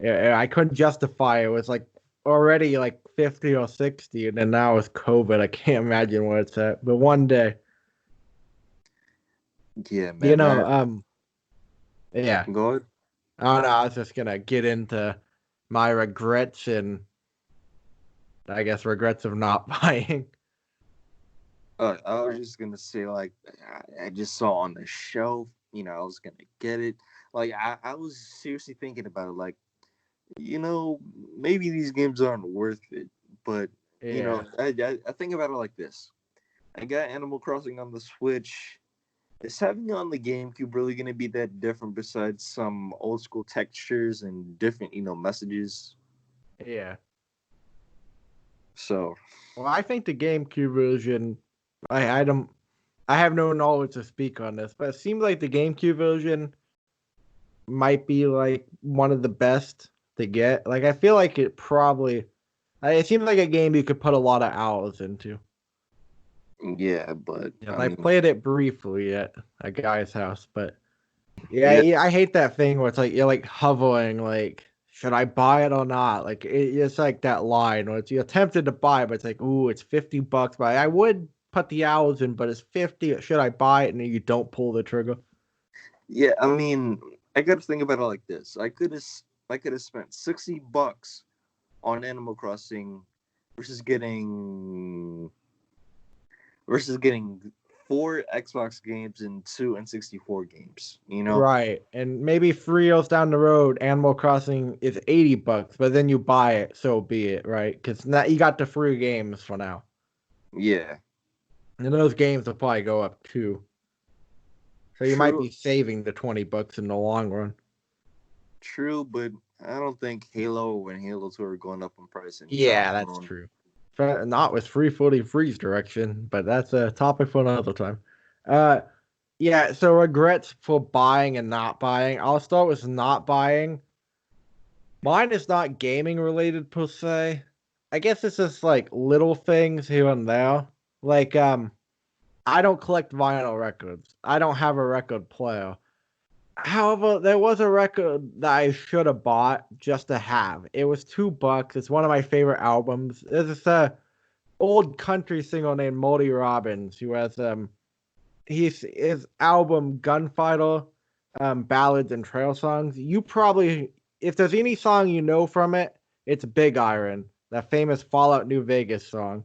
I couldn't justify it. It was like already like 50 or 60, and then now with COVID, I can't imagine what it's at. But one day, Yeah, you man. know, That yeah. go ahead. Oh no, I was just gonna get into my regrets and I guess regrets of not buying. I was just gonna say like I just saw on the shelf. I was gonna get it. Like I was seriously thinking about it. Like maybe these games aren't worth it, but Yeah. I think about it like this. I got Animal Crossing on the Switch. Is having it on the GameCube really gonna be that different besides some old school textures and different, messages? Yeah. So Well, I think the GameCube version, I don't, I have no knowledge to speak on this, but it seems like the GameCube version might be like one of the best to get. Like, I feel like it seems like a game you could put a lot of hours into. yeah, but Yeah, I I mean, played it briefly at a guy's house, but yeah, yeah, I hate that thing where it's like you're like hovering, like should I buy it or not? Like it's like that line where you're tempted to buy, but it's like, ooh, it's $50. But I would put the hours in, but it's 50. Should I buy it? And then you don't pull the trigger. yeah. I mean, I got to think about it like this. I could have spent $60 on Animal Crossing versus getting versus getting 4 Xbox games and 2 N64 games. Right. And maybe 3 years down the road, Animal Crossing is $80, but then you buy it, so be it, right? Because now you got the free games for now. Yeah, And those games will probably go up too. So you might true, be saving the $20 in the long run. true, but I don't think Halo and Halo 2 are going up in price anytime Yeah, that's soon. true. Not with 340 freeze direction, but that's a topic for another time. Uh, yeah. So regrets for buying and not buying. I'll start with not buying. Mine is not gaming related per se. I guess it's just like little things here and there. Like I don't collect vinyl records. I don't have a record player. However, there was a record that I should have bought just to have. It was $2. It's one of my favorite albums. There's this old country singer named Moldy Robbins who has his album Gunfighter, ballads and trail songs. You probably, if there's any song you know from it, it's Big Iron, that famous Fallout New Vegas song.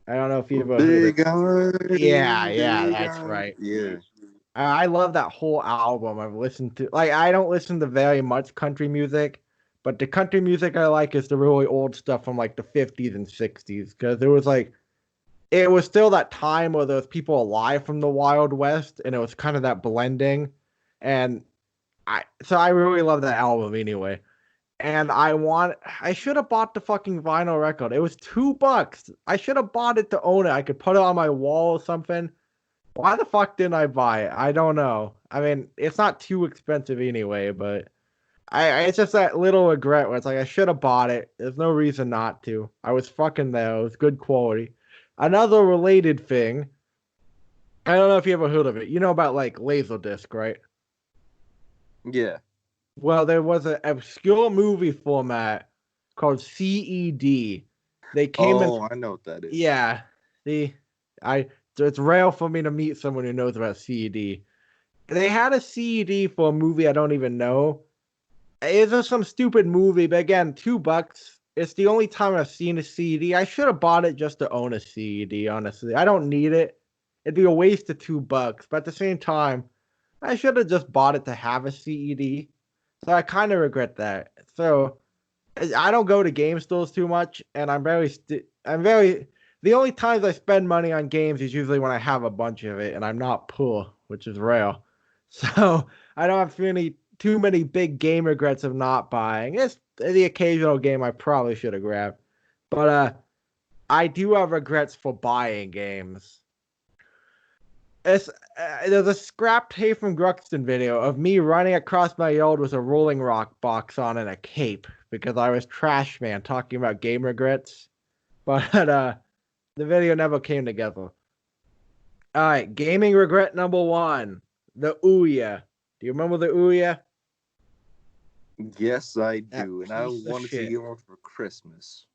I don't know if you ever heard it. Big Yeah, Iron, yeah, Big that's Iron. right. Yeah. I love that whole album. I've listened to like I don't listen to very much country music, but the country music I like is the really old stuff from like the 50s and 60s because it was still that time where there was people alive from the Wild West and it was kind of that blending, and I really love that album anyway. And I should have bought the fucking vinyl record. It was $2. I should have bought it to own it. I could put it on my wall or something. Why the fuck didn't I buy it? I don't know. I mean, it's not too expensive anyway, but it's just that little regret where it's like I should have bought it. There's no reason not to. I was fucking there. It was good quality. Another related thing, I don't know if you ever heard of it. You know about like Laserdisc, right? Yeah. Well, there was an obscure movie format called CED. They came in, Oh, I know what that is. yeah. The I so it's rare for me to meet someone who knows about CED. They had a CED for a movie I don't even know. It's just some stupid movie, but again, $2. It's the only time I've seen a CED. I should have bought it just to own a CED, honestly. I don't need it. It'd be a waste of $2. But at the same time, I should have just bought it to have a CED. So I kind of regret that. So I don't go to game stores too much, and the only times I spend money on games is usually when I have a bunch of it and I'm not poor, which is rare. So I don't have too many big game regrets of not buying. It's the occasional game I probably should have grabbed. But I do have regrets for buying games. It's there's a scrapped Haytham Gruxton video of me running across my yard with a Rolling Rock box on and a cape because I was trash man talking about game regrets. But the video never came together. All right, gaming regret number one, the Ouya. Do you remember the Ouya? Yes, I That do, and I piece of wanted to shit. get one for Christmas.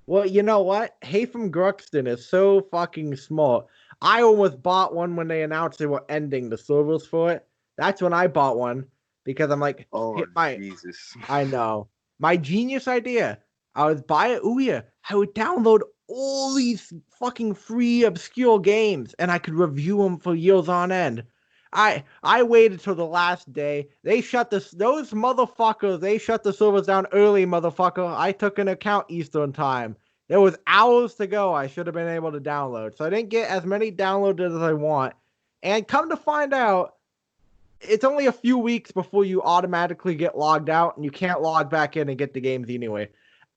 Well, you know what? Haytham Gruxton is so fucking smart. I almost bought one when they announced they were ending the servers for it. That's when I bought one because I'm like, Oh hit my Jesus. I know. My genius idea. I would buy a Ouya. I would download all these fucking free obscure games and I could review them for years on end. I waited till the last day. They shut those motherfuckers, they shut the servers down early, motherfucker. I took into account Eastern time. There was hours to go I should have been able to download. So I didn't get as many downloaded as I want. And come to find out, it's only a few weeks before you automatically get logged out and you can't log back in and get the games anyway.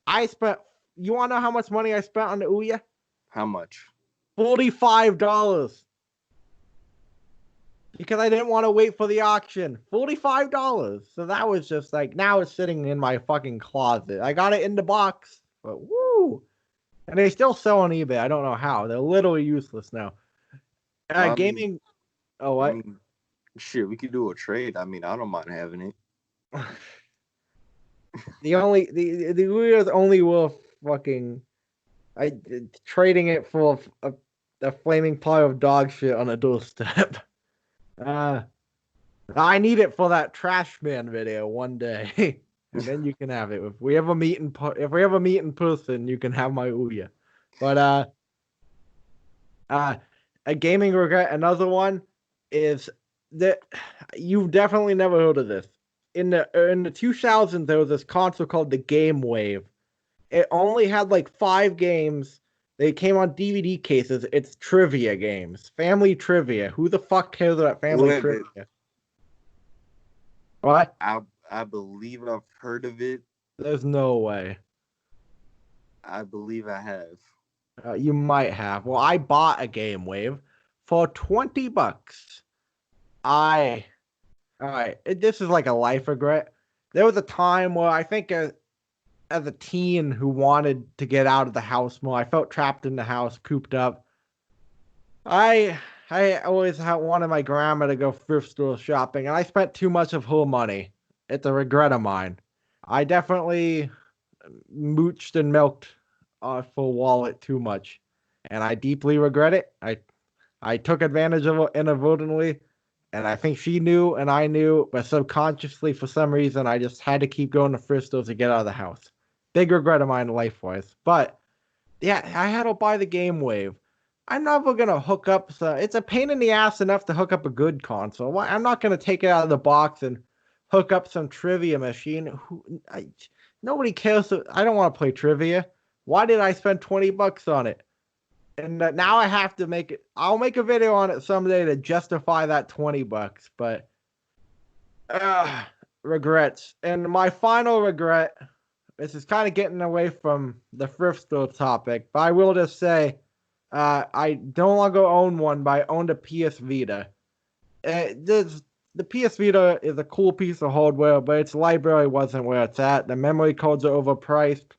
I spent, you want to know how much money I spent on the Ouya? How much? $45. Because I didn't want to wait for the auction. $45. So that was just like, now it's sitting in my fucking closet. I got it in the box, but woo. And they still sell on eBay. I don't know how. They're literally useless now. I mean, Gaming. Oh, I what? mean, shit, we could do a trade. I mean, I don't mind having it. The Ouya is only worth fucking I trading it for a flaming pile of dog shit on a doorstep. Uh, I need it for that trash man video one day, and then you can have it. If we ever meet in person, you can have my Ouya. But a gaming regret. Another one is that you've definitely never heard of this. In the 2000s, there was this console called the Game Wave. It only had like 5 games. They came on DVD cases. It's trivia games, family trivia. Who the fuck cares about family Wait a minute. trivia? What? I believe I've heard of it. There's no way. I believe I have. You might have. Well, I bought a Game Wave for $20. I All right. This is like a life regret. There was a time where I think as a teen who wanted to get out of the house more, I felt trapped in the house, cooped up. I always wanted my grandma to go thrift store shopping, and I spent too much of her money. It's a regret of mine. I definitely mooched and milked for wallet too much, and I deeply regret it. I took advantage of it inadvertently, and I think she knew and I knew, but subconsciously for some reason I just had to keep going to thrift stores to get out of the house. Big regret of mine life wise. But yeah, I had to buy the Game Wave. I'm never gonna hook up. So it's a pain in the ass enough to hook up a good console. I'm not gonna take it out of the box and hook up some trivia machine. Nobody cares. I don't want to play trivia. Why did I spend $20 on it? And now I have to make it. I'll make a video on it someday to justify that $20. But regrets. And my final regret. This is kind of getting away from the thrift store topic, but I will just say, I no longer own one, but I owned a PS Vita. The PS Vita is a cool piece of hardware, but its library wasn't where it's at. The memory cards are overpriced.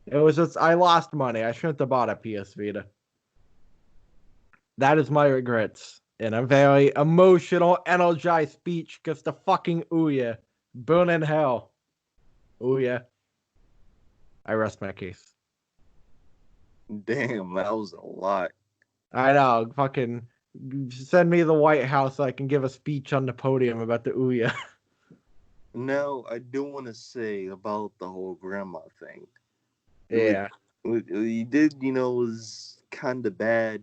It was just, I lost money. I shouldn't have bought a PS Vita. That is my regrets in a very emotional, energized speech because the fucking Ouya. Burn in hell. Ouya. I rest my case. Damn, that was a lot. I know. Fucking send me to the White House so I can give a speech on the podium about the Ouya. Now, I do want to say about the whole grandma thing. Yeah. What you did, was kind of bad.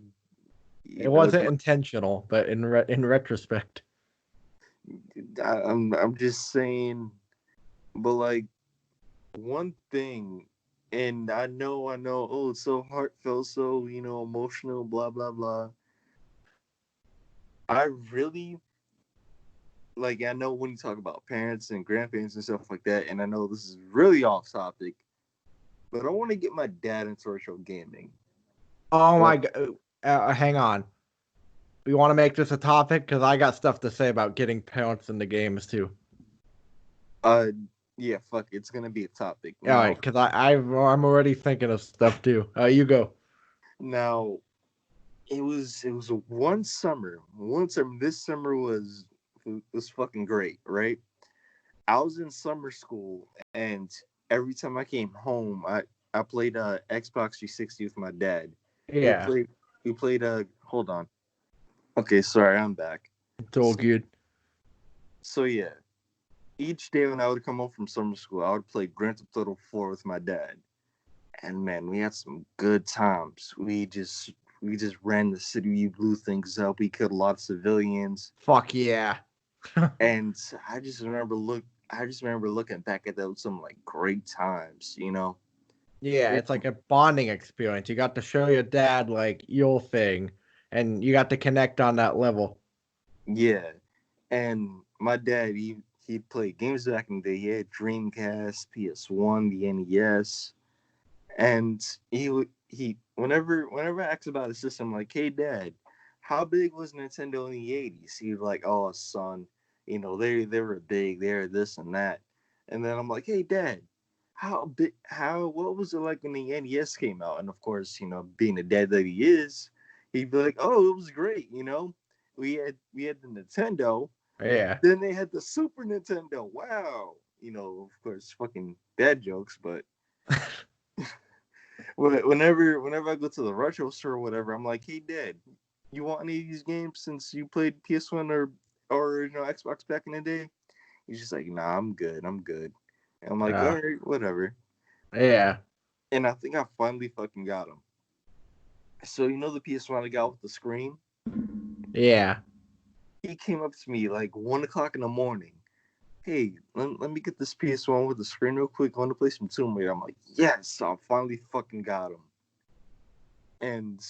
It wasn't intentional, but in retrospect. I'm just saying, but like one thing, and I know, oh, it's so heartfelt, so emotional, blah blah blah. I really like. I know when you talk about parents and grandparents and stuff like that, and I know this is really off topic, but I want to get my dad into retro gaming. Oh my god. Hang on. We want to make this a topic because I got stuff to say about getting parents in the games too. Yeah, fuck, it's gonna be a topic. All right, because I'm already thinking of stuff too. You go. Now, it was one summer. This summer was fucking great, right? I was in summer school, and every time I came home, I played Xbox 360 with my dad. Yeah, We played hold on. Okay, sorry, I'm back. it's all good. So yeah, each day when I would come home from summer school, I would play Grand Theft Auto 4 with my dad. And man, we had some good times. We just ran the city, we blew things up, we killed a lot of civilians. Fuck yeah. And I just remember looking back at those some like great times, Yeah, it's like a bonding experience. You got to show your dad like your thing, and you got to connect on that level. Yeah, and my dad he played games back in the day. He had Dreamcast, PS1, the NES, and he whenever I asked about his system, like, hey dad, how big was Nintendo in the '80s? He's like, oh son, they were big, they're this and that, and then I'm like, hey dad, how what was it like when the NES came out? And of course, being the dad that he is, he'd be like, oh, it was great, we had the Nintendo, Yeah. then they had the Super Nintendo. Wow, of course, fucking dad jokes, but whenever I go to the retro store or whatever, I'm like, hey dad, you want any of these games since you played PS1 or Xbox back in the day? He's just like, nah, I'm good, I'm good. And I'm like, all Uh, right, whatever. yeah. And I think I finally fucking got him. So the PS1 I got with the screen. Yeah. He came up to me like 1 o'clock in the morning. Hey, let me get this PS1 with the screen real quick. I want to play some Tomb Raider. I'm like, yes, I finally fucking got him. And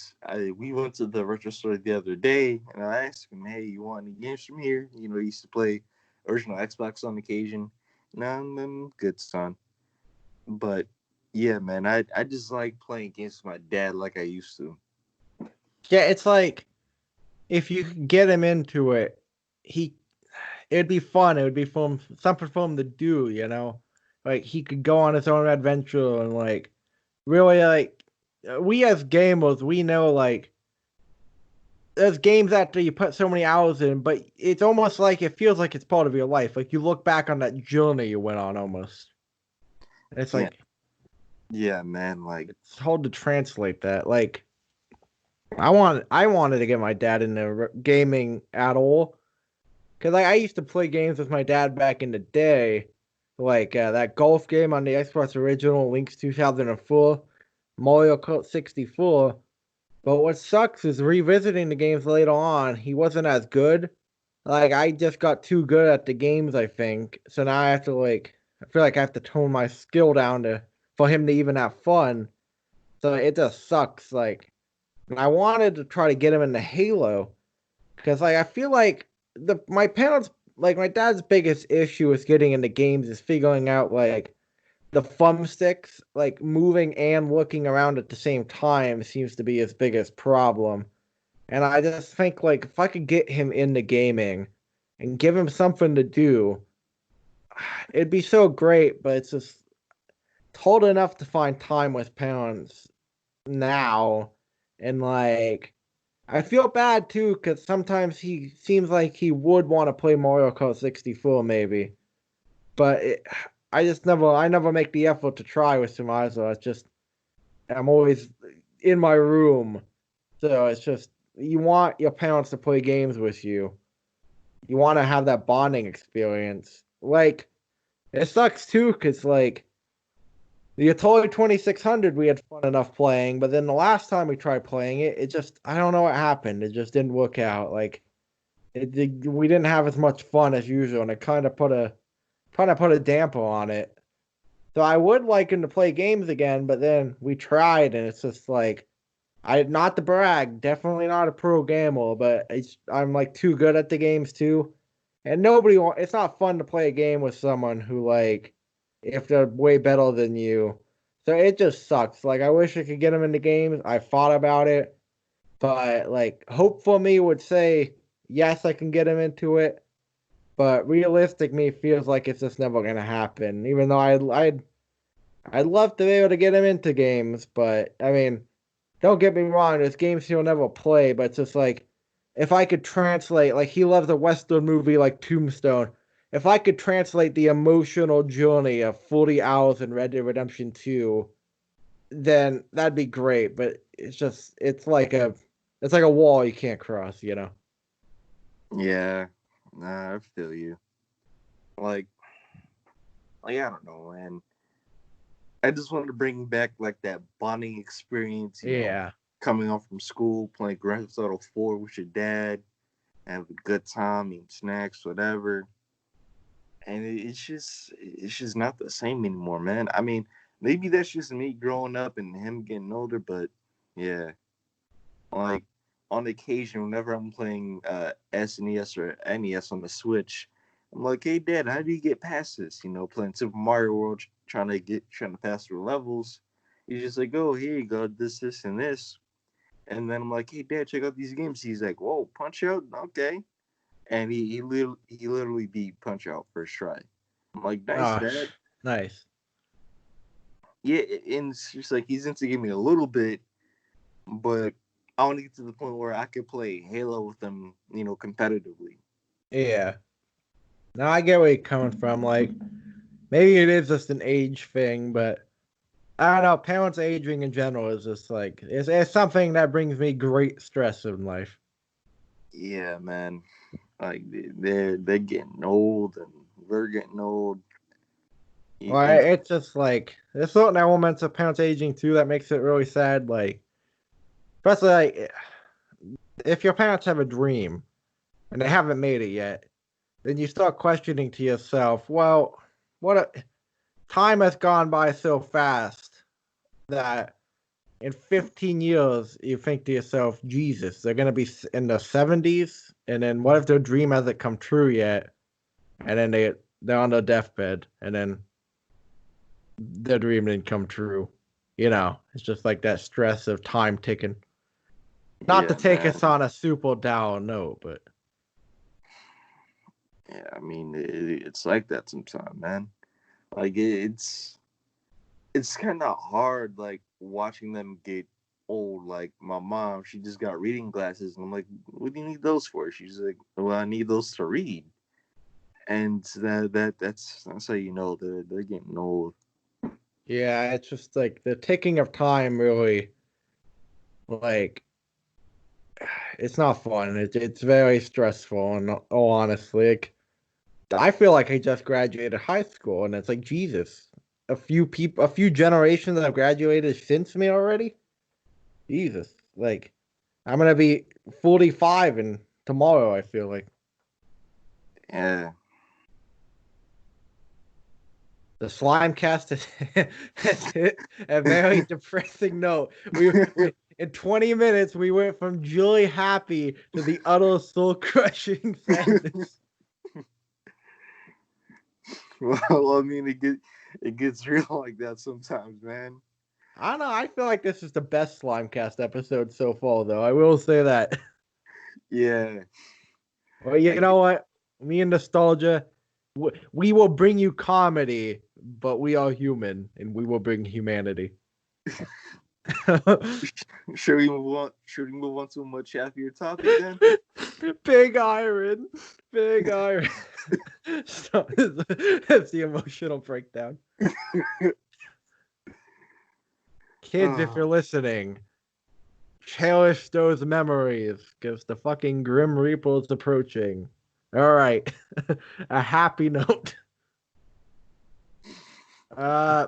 we went to the retro store the other day, and I asked him, "Hey, you want any games from here?" He used to play original Xbox on occasion. Nah, I'm good, son. But yeah, man, I just like playing games with my dad like I used to. Yeah, it's like if you could get him into it, he it'd be fun. It would be fun, something for him to do, you know? Like he could go on his own adventure and like really like we as gamers, we know like there's games that you put so many hours in, but it's almost like it feels like it's part of your life. Like you look back on that journey you went on almost. It's Yeah, like yeah, man. Like, it's hard to translate that. Like I wanted to get my dad into gaming at all because I used to play games with my dad back in the day, like that golf game on the Xbox original, Link's 2004, Mario Kart 64. But what sucks is revisiting the games later on, he wasn't as good. Like I just got too good at the games, I think. So now I have to like I feel like I have to tone my skill down to for him to even have fun. So it just sucks. Like and I wanted to try to get him into Halo because like I feel like the my parents like my dad's biggest issue with getting into games is figuring out like the thumbsticks, like moving and looking around at the same time seems to be his biggest problem. And I just think like if I could get him into gaming and give him something to do, it'd be so great, but it's just hard enough to find time with parents now. And like I feel bad too, because sometimes he seems like he would want to play Mario Kart 64 maybe. But I never make the effort to try with Sumizo. It's just I'm always in my room. So it's just you want your parents to play games with you. You want to have that bonding experience. Like it sucks too, cause like the Atari 2600 we had fun enough playing, but then the last time we tried playing it, it just I don't know what happened. It just didn't work out. Like we didn't have as much fun as usual, and it kind of put a damper on it. So I would like him to play games again, but then we tried, and it's just like I not to brag, definitely not a pro gamer, but I'm like too good at the games too, and it's not fun to play a game with someone who like if they're way better than you. So it just sucks. Like I wish I could get him into games. I thought about it, but like hope for me would say yes, I can get him into it. But realistic me feels like it's just never gonna happen. Even though I'd love to be able to get him into games, but I mean, don't get me wrong, there's games he'll never play, but it's just like if I could translate, like he loves a Western movie like Tombstone. If I could translate the emotional journey of 40 hours in Red Dead Redemption 2, then that'd be great. But it's like a wall you can't cross, you know? yeah, nah, I feel you. Like, I don't know, man. I just wanted to bring back like that bonding experience, Yeah. coming home from school, playing Grand Theft Auto 4 with your dad, have a good time, eating snacks, whatever. And it's just not the same anymore, man. I mean, maybe that's just me growing up and him getting older, but yeah, like on occasion, whenever I'm playing SNES or NES on the Switch, I'm like, "Hey, Dad, how do you get past this?" Playing Super Mario World, trying to pass through levels. He's just like, "Oh, here you go, this, and this." And then I'm like, "Hey, Dad, check out these games." He's like, "Whoa, Punch Out, okay." And he literally beat Punch Out first try. I'm like, "Nice, Oh, Dad." nice. Yeah, and it's just like he's into gaming a little bit, but I want to get to the point where I could play Halo with them, competitively. Yeah. Now I get where you're coming from. Like, maybe it is just an age thing, but I don't know. Parents aging in general is just like it's something that brings me great stress in life. Yeah, man. Like they're getting old, and we're getting old. You Well, think, it's just like there's certain elements of parents aging too that makes it really sad. Like, especially like if your parents have a dream and they haven't made it yet, then you start questioning to yourself, well, time has gone by so fast that in 15 years you think to yourself, Jesus, they're going to be in their 70s, and then what if their dream hasn't come true yet, and then they're on their deathbed, and then their dream didn't come true. It's just like that stress of time ticking. Not to yeah, take us man. on a super down note, but Yeah, I mean it's like that sometimes, man. Like it's kind of hard, like watching them get old. Like my mom, she just got reading glasses, and I'm like, "What do you need those for?" She's like, "Well, I need those to read." And that's how you know they're getting old. yeah, it's just like the ticking of time really, like, it's not fun. It's very stressful, and oh, honestly, like, I feel like I just graduated high school, and it's like Jesus, a few generations have graduated since me already. Jesus, like I'm gonna be 45 and tomorrow. I feel like Yeah. the slime cast has hit a very depressing note. We in 20 minutes we went from joy happy to the utter soul crushing sadness. Well, I mean, it gets real like that sometimes, man. I don't know. I feel like this is the best Slimecast episode so far, though. I will say that. Yeah, Well, I you know get, what? Me and nostalgia, we will bring you comedy, but we are human, and we will bring humanity. should we move on to a much happier topic then? Big iron, big iron. So, that's the emotional breakdown. Kids, if Oh, you're listening, cherish those memories because the fucking Grim Reaper is approaching. All right, a happy note. Uh,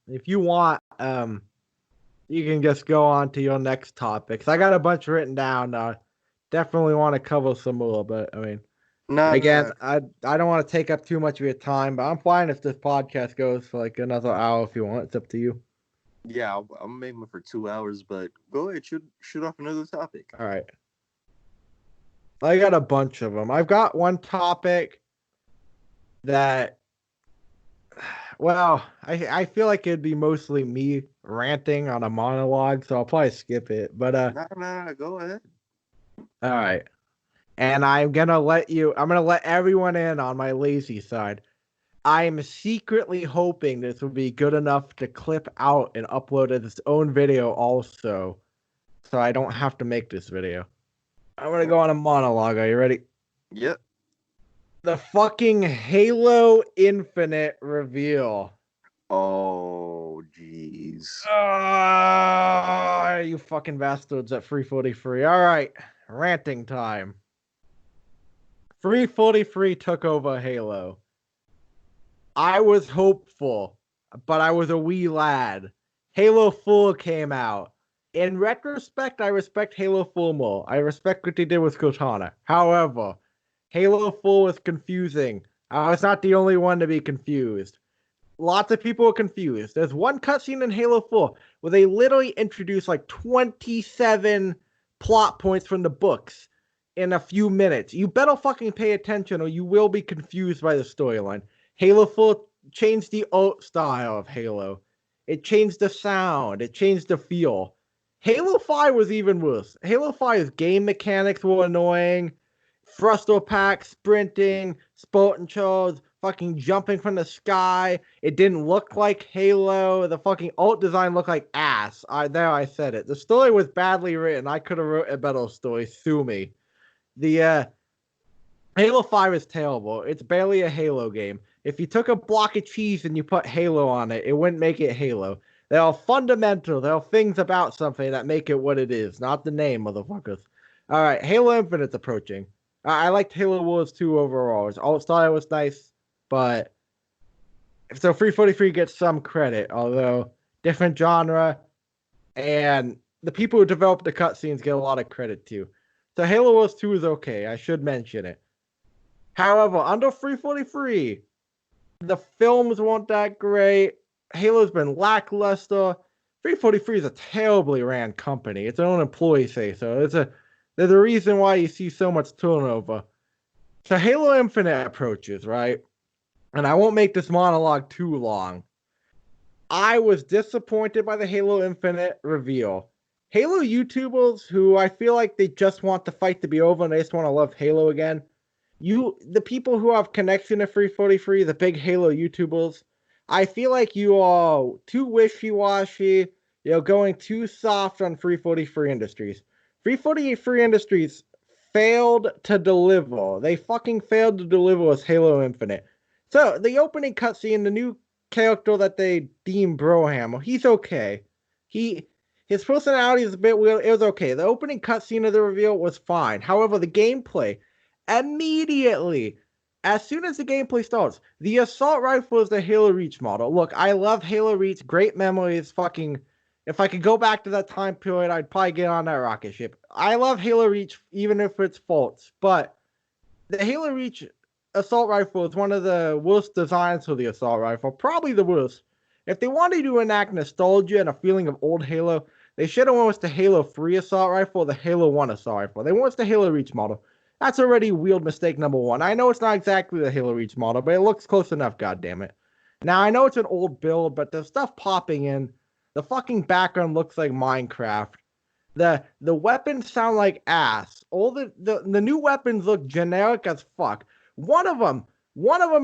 if you want, you can just go on to your next topics. I got a bunch written down. Definitely want to cover some more, but I mean, no, again, no, I don't want to take up too much of your time, but I'm fine if this podcast goes for like another hour if you want. It's up to you. yeah, I'm aiming for 2 hours, but go ahead, shoot off another topic. All right, I got a bunch of them. I've got one topic that, well, I feel like it'd be mostly me ranting on a monologue, so I'll probably skip it. But No, no, go ahead. all right. And I'm gonna let everyone in on my lazy side. I'm secretly hoping this will be good enough to clip out and upload as its own video also, so I don't have to make this video. I'm gonna go on a monologue. Are you ready? Yep. The fucking Halo Infinite reveal. Oh, jeez. Ah, you fucking bastards at 343. All right, ranting time. 343 took over Halo. I was hopeful, but I was a wee lad. Halo 4 came out. In retrospect, I respect Halo 4 more. I respect what they did with Cortana. However, Halo 4 was confusing. I was not the only one to be confused. Lots of people are confused. There's one cutscene in Halo 4 where they literally introduce like 27 plot points from the books in a few minutes. You better fucking pay attention or you will be confused by the storyline. Halo 4 changed the art style of Halo. It changed the sound. It changed the feel. Halo 5 was even worse. Halo 5's game mechanics were annoying. Thruster pack, sprinting, Spartan charge, fucking jumping from the sky. It didn't look like Halo. The fucking art design looked like ass. I said it. The story was badly written. I could have wrote a better story. Sue me. The Halo 5 is terrible. It's barely a Halo game. If you took a block of cheese and you put Halo on it, it wouldn't make it Halo. There are fundamental. There are things about something that make it what it is, not the name, motherfuckers. All right, Halo Infinite's approaching. I liked Halo Wars 2 overall. Its art style was nice, but so 343 gets some credit, although different genre, and the people who developed the cutscenes get a lot of credit too. So Halo Wars 2 is okay. I should mention it. However, under 343, the films weren't that great. Halo's been lackluster. 343 is a terribly ran company. Its own employees say so. There's a reason why you see so much turnover. So Halo Infinite approaches, right? And I won't make this monologue too long. I was disappointed by the Halo Infinite reveal. Halo YouTubers who I feel like they just want the fight to be over and they just want to love Halo again. The people who have connection to 343, the big Halo YouTubers, I feel like you are too wishy-washy, going too soft on 343 Industries. 343 Industries failed to deliver. They fucking failed to deliver as Halo Infinite. So, the opening cutscene, the new character that they deem Broham, he's okay. His personality is a bit weird. It was okay. The opening cutscene of the reveal was fine. However, the gameplay, immediately, as soon as the gameplay starts, the assault rifle is the Halo Reach model. Look, I love Halo Reach. Great memories. Fucking, if I could go back to that time period, I'd probably get on that rocket ship. I love Halo Reach, even if it's faults. But the Halo Reach assault rifle is one of the worst designs for the assault rifle. Probably the worst. If they wanted to enact nostalgia and a feeling of old Halo, they should have went with the Halo 3 assault rifle or the Halo 1 assault rifle. They went with the Halo Reach model. That's already weird mistake number one. I know it's not exactly the Halo Reach model, but it looks close enough, goddammit. Now, I know it's an old build, but the stuff popping in, the fucking background looks like Minecraft. The weapons sound like ass. All the new weapons look generic as fuck. One of them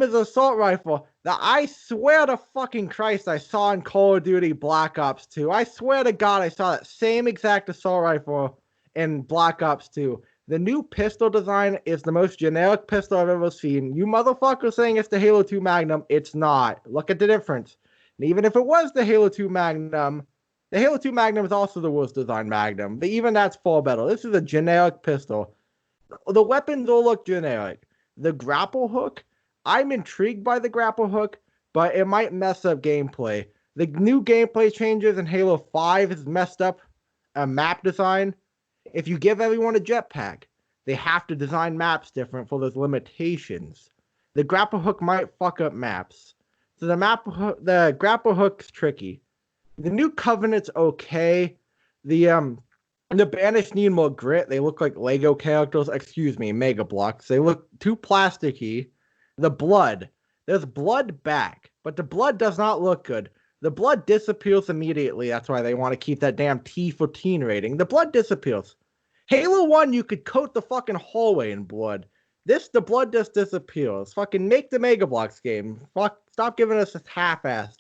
is an assault rifle that I swear to fucking Christ I saw in Call of Duty Black Ops 2. I swear to God I saw that same exact assault rifle in Black Ops 2. The new pistol design is the most generic pistol I've ever seen. You motherfuckers saying it's the Halo 2 Magnum. It's not. Look at the difference. And even if it was the Halo 2 Magnum, the Halo 2 Magnum is also the worst designed Magnum. But even that's far better. This is a generic pistol. The weapons all look generic. The grapple hook, I'm intrigued by the grapple hook, but it might mess up gameplay. The new gameplay changes in Halo 5 has messed up a map design. If you give everyone a jetpack, they have to design maps different for those limitations. The grapple hook might fuck up maps. So the grapple hook's tricky. The new Covenant's okay. The Banished need more grit. They look like Lego characters. Excuse me, Mega Blocks. They look too plasticky. The blood. There's blood back, but the blood does not look good. The blood disappears immediately. That's why they want to keep that damn T for teen rating. The blood disappears. Halo 1, you could coat the fucking hallway in blood. The blood just disappears. Fucking make the Mega Blocks game. Fuck, stop giving us this half-assed.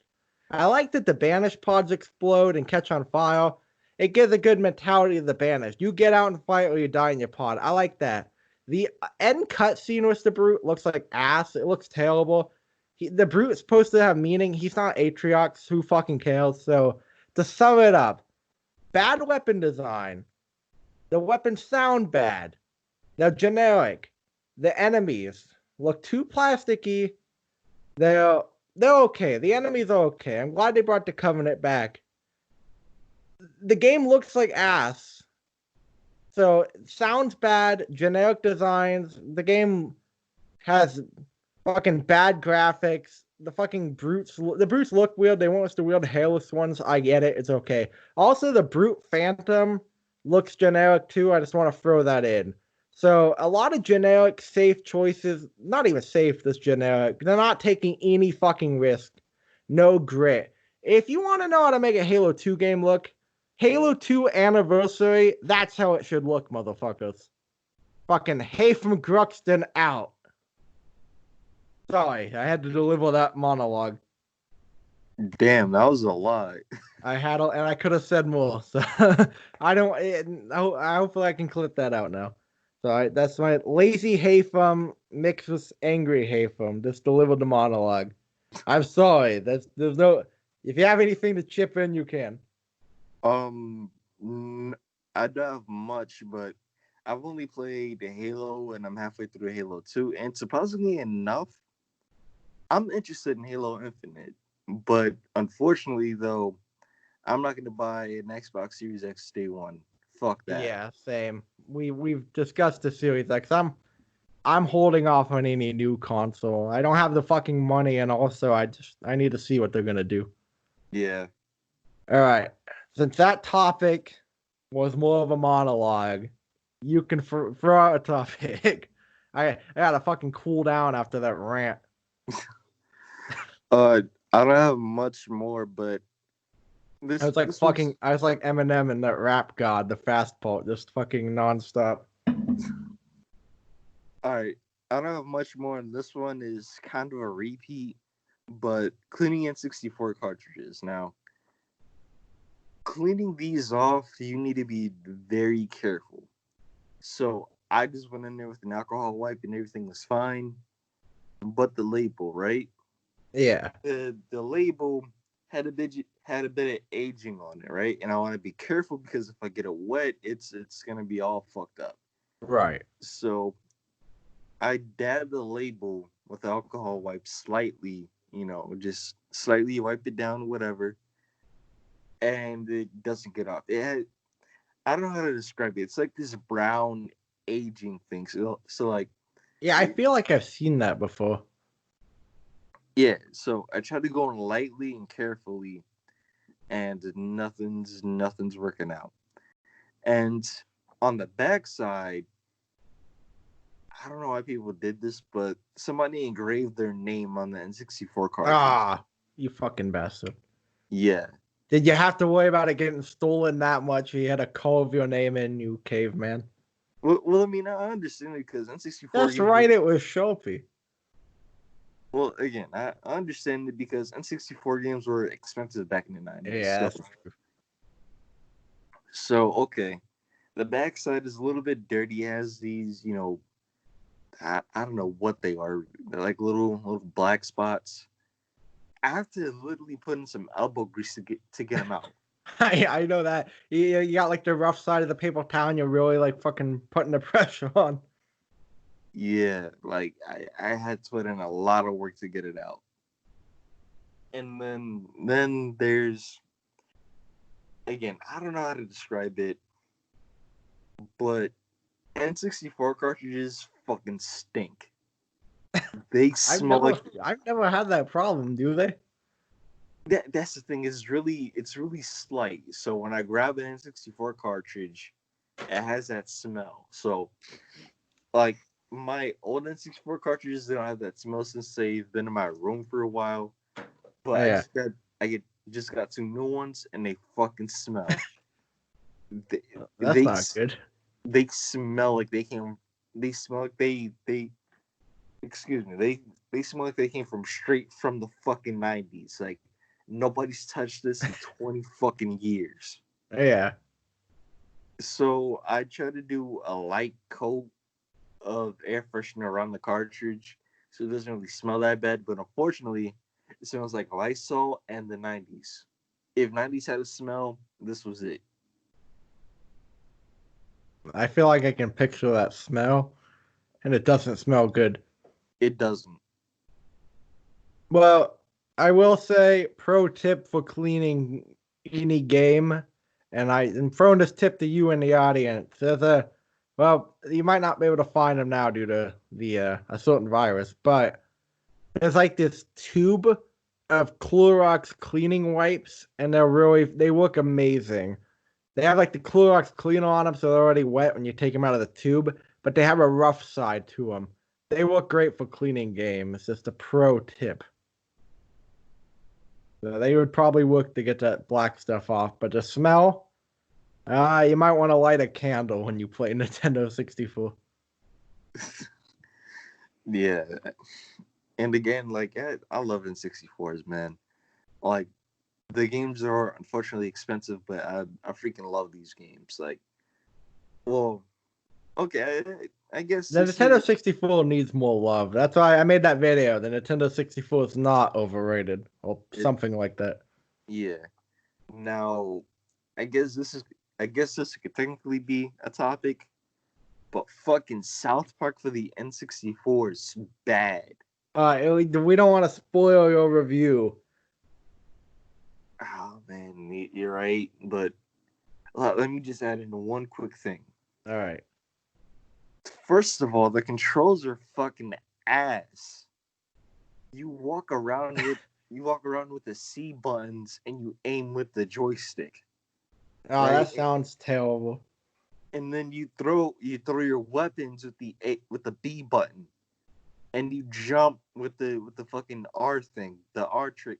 I like that the Banished pods explode and catch on fire. It gives a good mentality to the Banished. You get out and fight or you die in your pod. I like that. The end cutscene with the Brute looks like ass. It looks terrible. The Brute is supposed to have meaning. He's not Atriox. Who fucking cares? So, to sum it up, bad weapon design. The weapons sound bad. They're generic. The enemies look too plasticky. They're okay. The enemies are okay. I'm glad they brought the Covenant back. The game looks like ass. So, it sounds bad. Generic designs. The game has fucking bad graphics. The brutes look weird. They want us to wield hairless ones. I get it. It's okay. Also, the Brute Phantom looks generic too. I just want to throw that in. So a lot of generic safe choices, not even safe, this generic. They're not taking any fucking risk. No grit. If you want to know how to make a Halo 2 game look, Halo 2 Anniversary, that's how it should look, motherfuckers. Fucking Haytham Gruxton out. Sorry, I had to deliver that monologue. Damn, that was a lot. I had, and I could have said more. So I don't. I hopefully I can clip that out now. So that's my lazy Haytham mixed with angry Haytham. Just delivered the monologue. I'm sorry. There's no. If you have anything to chip in, you can. Um, I don't have much, but I've only played Halo, and I'm halfway through Halo 2. And surprisingly enough, I'm interested in Halo Infinite. But unfortunately, though, I'm not going to buy an Xbox Series X day one. Fuck that. Yeah, same. We've discussed the Series X. I'm holding off on any new console. I don't have the fucking money, and also I need to see what they're gonna do. Yeah. All right. Since that topic was more of a monologue, you can throw out a topic. I gotta fucking cool down after that rant. I don't have much more, but this was I was like Eminem and that rap god, the fast part, just fucking nonstop. all right. I don't have much more, and this one is kind of a repeat, but cleaning N64 cartridges. Now, cleaning these off, you need to be very careful. So I just went in there with an alcohol wipe, and everything was fine, but the label, right? Yeah. The label had a bit of aging on it, right? And I want to be careful because if I get it wet, it's gonna be all fucked up. Right. So I dabbed the label with alcohol wipe slightly, just slightly wipe it down, whatever, and it doesn't get off. I don't know how to describe it. It's like this brown aging thing. So like, Yeah, I feel like I've seen that before. yeah. So I tried to go in lightly and carefully, and nothing's working out. And on the backside, I don't know why people did this, but somebody engraved their name on the N64 cartridge. Ah, you fucking bastard. Yeah. Did you have to worry about it getting stolen that much? You had to carve your name in, you caveman. Well, I mean, I understand it because N64 That's games. right, it was Sharpie. Well, again, I understand it because N64 games were expensive back in the 90s. Yeah, that's true. So okay. The backside is a little bit dirty. It has these, I don't know what they are. They're like little black spots. I have to literally put in some elbow grease to get them out. I know that. You got like the rough side of the paper towel and you're really like fucking putting the pressure on. Yeah, like I had to put in a lot of work to get it out. And then there's, again, I don't know how to describe it, but N64 cartridges fucking stink. They smell like I've never had that problem, do they? that's the thing. It's really slight. So when I grab an N64 cartridge, it has that smell. So like my old N64 cartridges, they don't have that smell since they've been in my room for a while. But Yeah. I just got two new ones, and they fucking smell. They That's they, not good. they smell like they came. They smell like they. Excuse me. They smell like they came from straight from the fucking 90s. Like nobody's touched this in 20 fucking years. Yeah. So I try to do a light coat of air freshener around the cartridge, so it doesn't really smell that bad. But unfortunately, it smells like Lysol and the 90s. If 90s had a smell, this was it. I feel like I can picture that smell, and it doesn't smell good. It doesn't. Well, I will say, pro tip for cleaning any game, and I'm throwing this tip to you in the audience. Well, you might not be able to find them now due to the a certain virus, but there's like this tube of Clorox cleaning wipes, and they look amazing. They have like the Clorox cleaner on them, so they're already wet when you take them out of the tube. But they have a rough side to them. They work great for cleaning game. It's just a pro tip. So they would probably work to get that black stuff off, but the smell, you might want to light a candle when you play Nintendo 64. Yeah, and again, like I love N64s, man. Like the games are unfortunately expensive, but I freaking love these games. Like, well, okay, I guess The this is Nintendo 64 needs more love. That's why I made that video. The Nintendo 64 is not overrated, or it. something like that. Yeah. Now, I guess this is I guess this could technically be a topic, but fucking South Park for the N64 is bad. We don't want to spoil your review. Oh man, you're right. But let me just add in one quick thing. All right. First of all, the controls are fucking ass. You walk around with the C buttons and you aim with the joystick, Oh, that right? sounds terrible. And then you throw your weapons with the B button, and you jump with the fucking R thing, the R trick.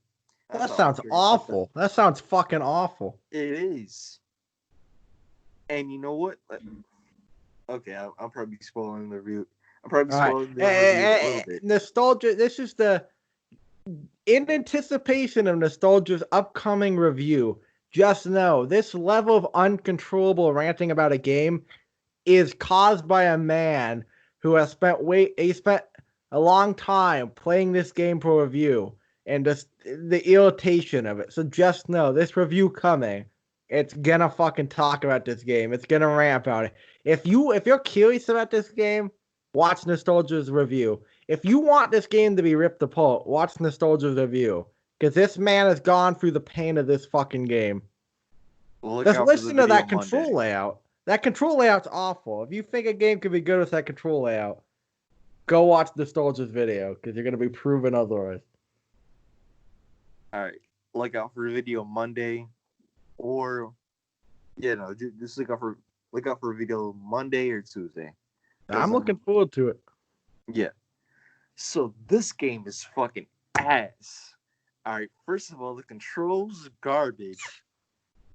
Not That the R sounds trigger, but awful. That sounds fucking awful. it is. And you know what? Okay, I'm probably spoiling the review. I'm probably All right. spoiling the review a little bit. Nostalgia. This is the in anticipation of Nostalgia's upcoming review. Just know this level of uncontrollable ranting about a game is caused by a man who has spent a long time playing this game for review and just the irritation of it. So just know this review coming, it's gonna fucking talk about this game. It's gonna rant about it. If you're curious about this game, watch Nostalgia's review. If you want this game to be ripped apart, watch Nostalgia's review. Because this man has gone through the pain of this fucking game. We'll look Just out for the listen to video that Monday. control layout. That control layout's awful. If you think a game could be good with that control layout, go watch Nostalgia's video because you're gonna be proven otherwise. All right, look out for video Monday, or no, just look out for a video Monday or Tuesday. Because I'm looking forward to it. yeah. So this game is fucking ass. All right, first of all, the controls garbage.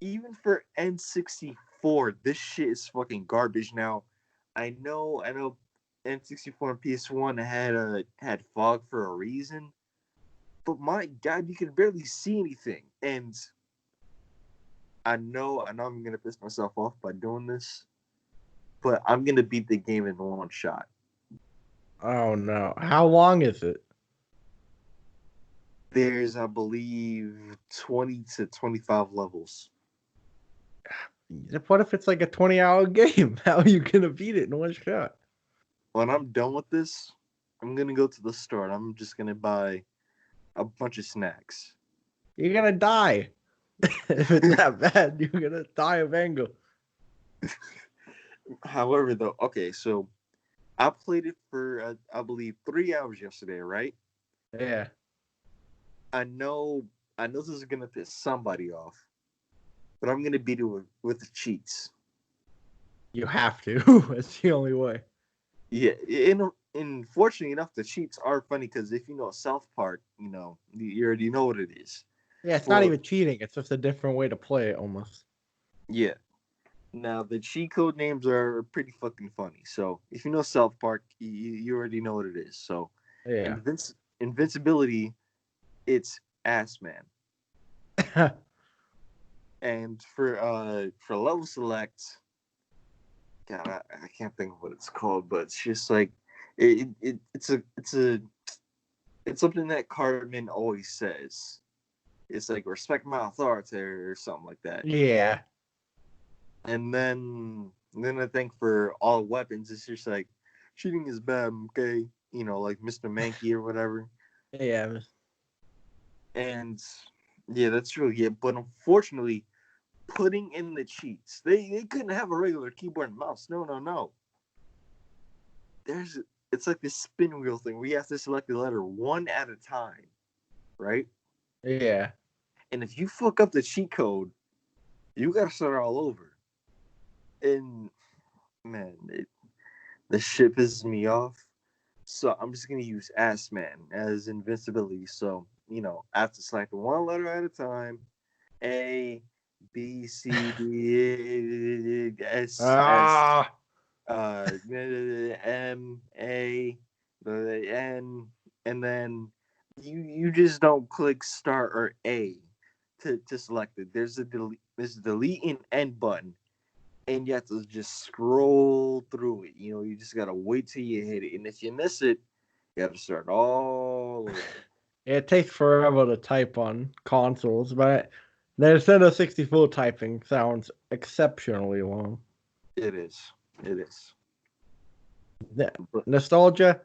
Even for N64, this shit is fucking garbage. Now, I know, N64 and PS1 had fog for a reason, but my God, you can barely see anything. And I know, I'm gonna piss myself off by doing this, but I'm gonna beat the game in one shot. Oh no. How long is it? There's, I believe, 20 to 25 levels. What if it's like a 20-hour game? How are you gonna beat it in one shot? When I'm done with this, I'm gonna go to the store and I'm just gonna buy a bunch of snacks. You're gonna die. If it's that bad, you're gonna die of anger. However, though, okay, so I played it for I believe 3 hours yesterday, right? Yeah. I know this is gonna piss somebody off, but I'm gonna beat it with the cheats. You have to. It's the only way. Yeah, and fortunately enough, the cheats are funny because if you know South Park, you already know what it is. Yeah, it's not Well, even cheating. It's just a different way to play it almost. yeah. Now the cheat code names are pretty fucking funny. So if you know South Park, you already know what it is. So Yeah. invincibility, it's ass man. And for level select, God, I can't think of what it's called, but it's just like it's something that Cartman always says. It's like respect my authority or something like that. Yeah. And then I think for all weapons, it's just like shooting is bad, okay? Like Mr. Mankey or whatever. Yeah. And yeah, that's true. Yeah, but unfortunately, putting in the cheats, they couldn't have a regular keyboard and mouse. No, no, no. It's like this spin wheel thing where you have to select the letter one at a time, right? Yeah. And if you fuck up the cheat code, you gotta start all over. And man, the shit pisses me off. So I'm just gonna use Ass Man as invincibility. So I have to select one letter at a time. A, B, C, D, S, Ah, M, A, N, and then you just don't click start or A to select it. There's a delete and end button, and you have to just scroll through it. You just gotta wait till you hit it, and if you miss it, you have to start all over. it takes forever to type on consoles, but the Nintendo 64 typing sounds exceptionally long. It is. It is. Yeah. But Nostalgia?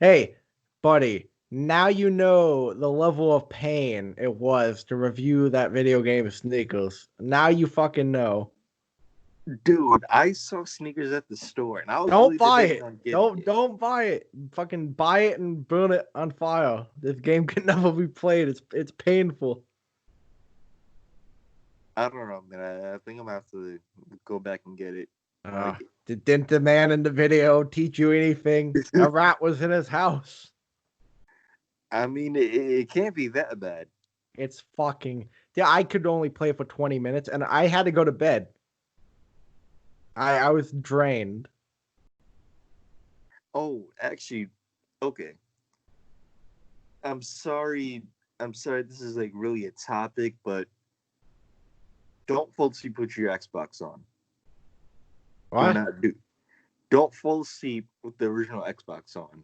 Hey, buddy, now you know the level of pain it was to review that video game Sneakers. Now you fucking know. dude, I saw sneakers at the store, and I was Don't really buy debating it. on getting Don't it. don't buy it. Fucking buy it and burn it on fire. This game can never be played. It's painful. I don't know, man. I think I'm gonna have to go back and get it. Uh, Like, didn't the man in the video teach you anything? A rat was in his house. I mean, it can't be that bad. It's fucking yeah. I could only play for 20 minutes, and I had to go to bed. I was drained. Oh, actually, okay. I'm sorry. I'm sorry. This is like really a topic, but don't fall asleep with your Xbox on. Do What? not do. Don't fall asleep with the original Xbox on.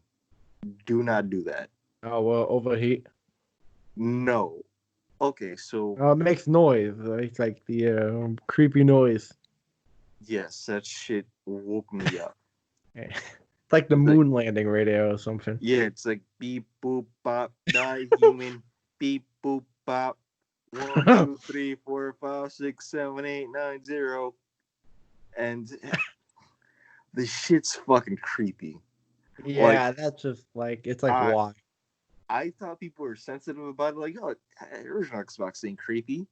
Do not do that. Oh well, overheat. No. Okay, so It makes noise. It's like the creepy noise. yes, that shit woke me up. It's like the It's like, moon landing radio or something. yeah, it's like beep boop bop, die human, beep boop bop, 1, 2, 3, 4, 5, 6, 7, 8, 9, 0, and the shit's fucking creepy. Like Yeah, that's just like it's like I why? I thought people were sensitive about it, like, oh, original Xbox ain't creepy.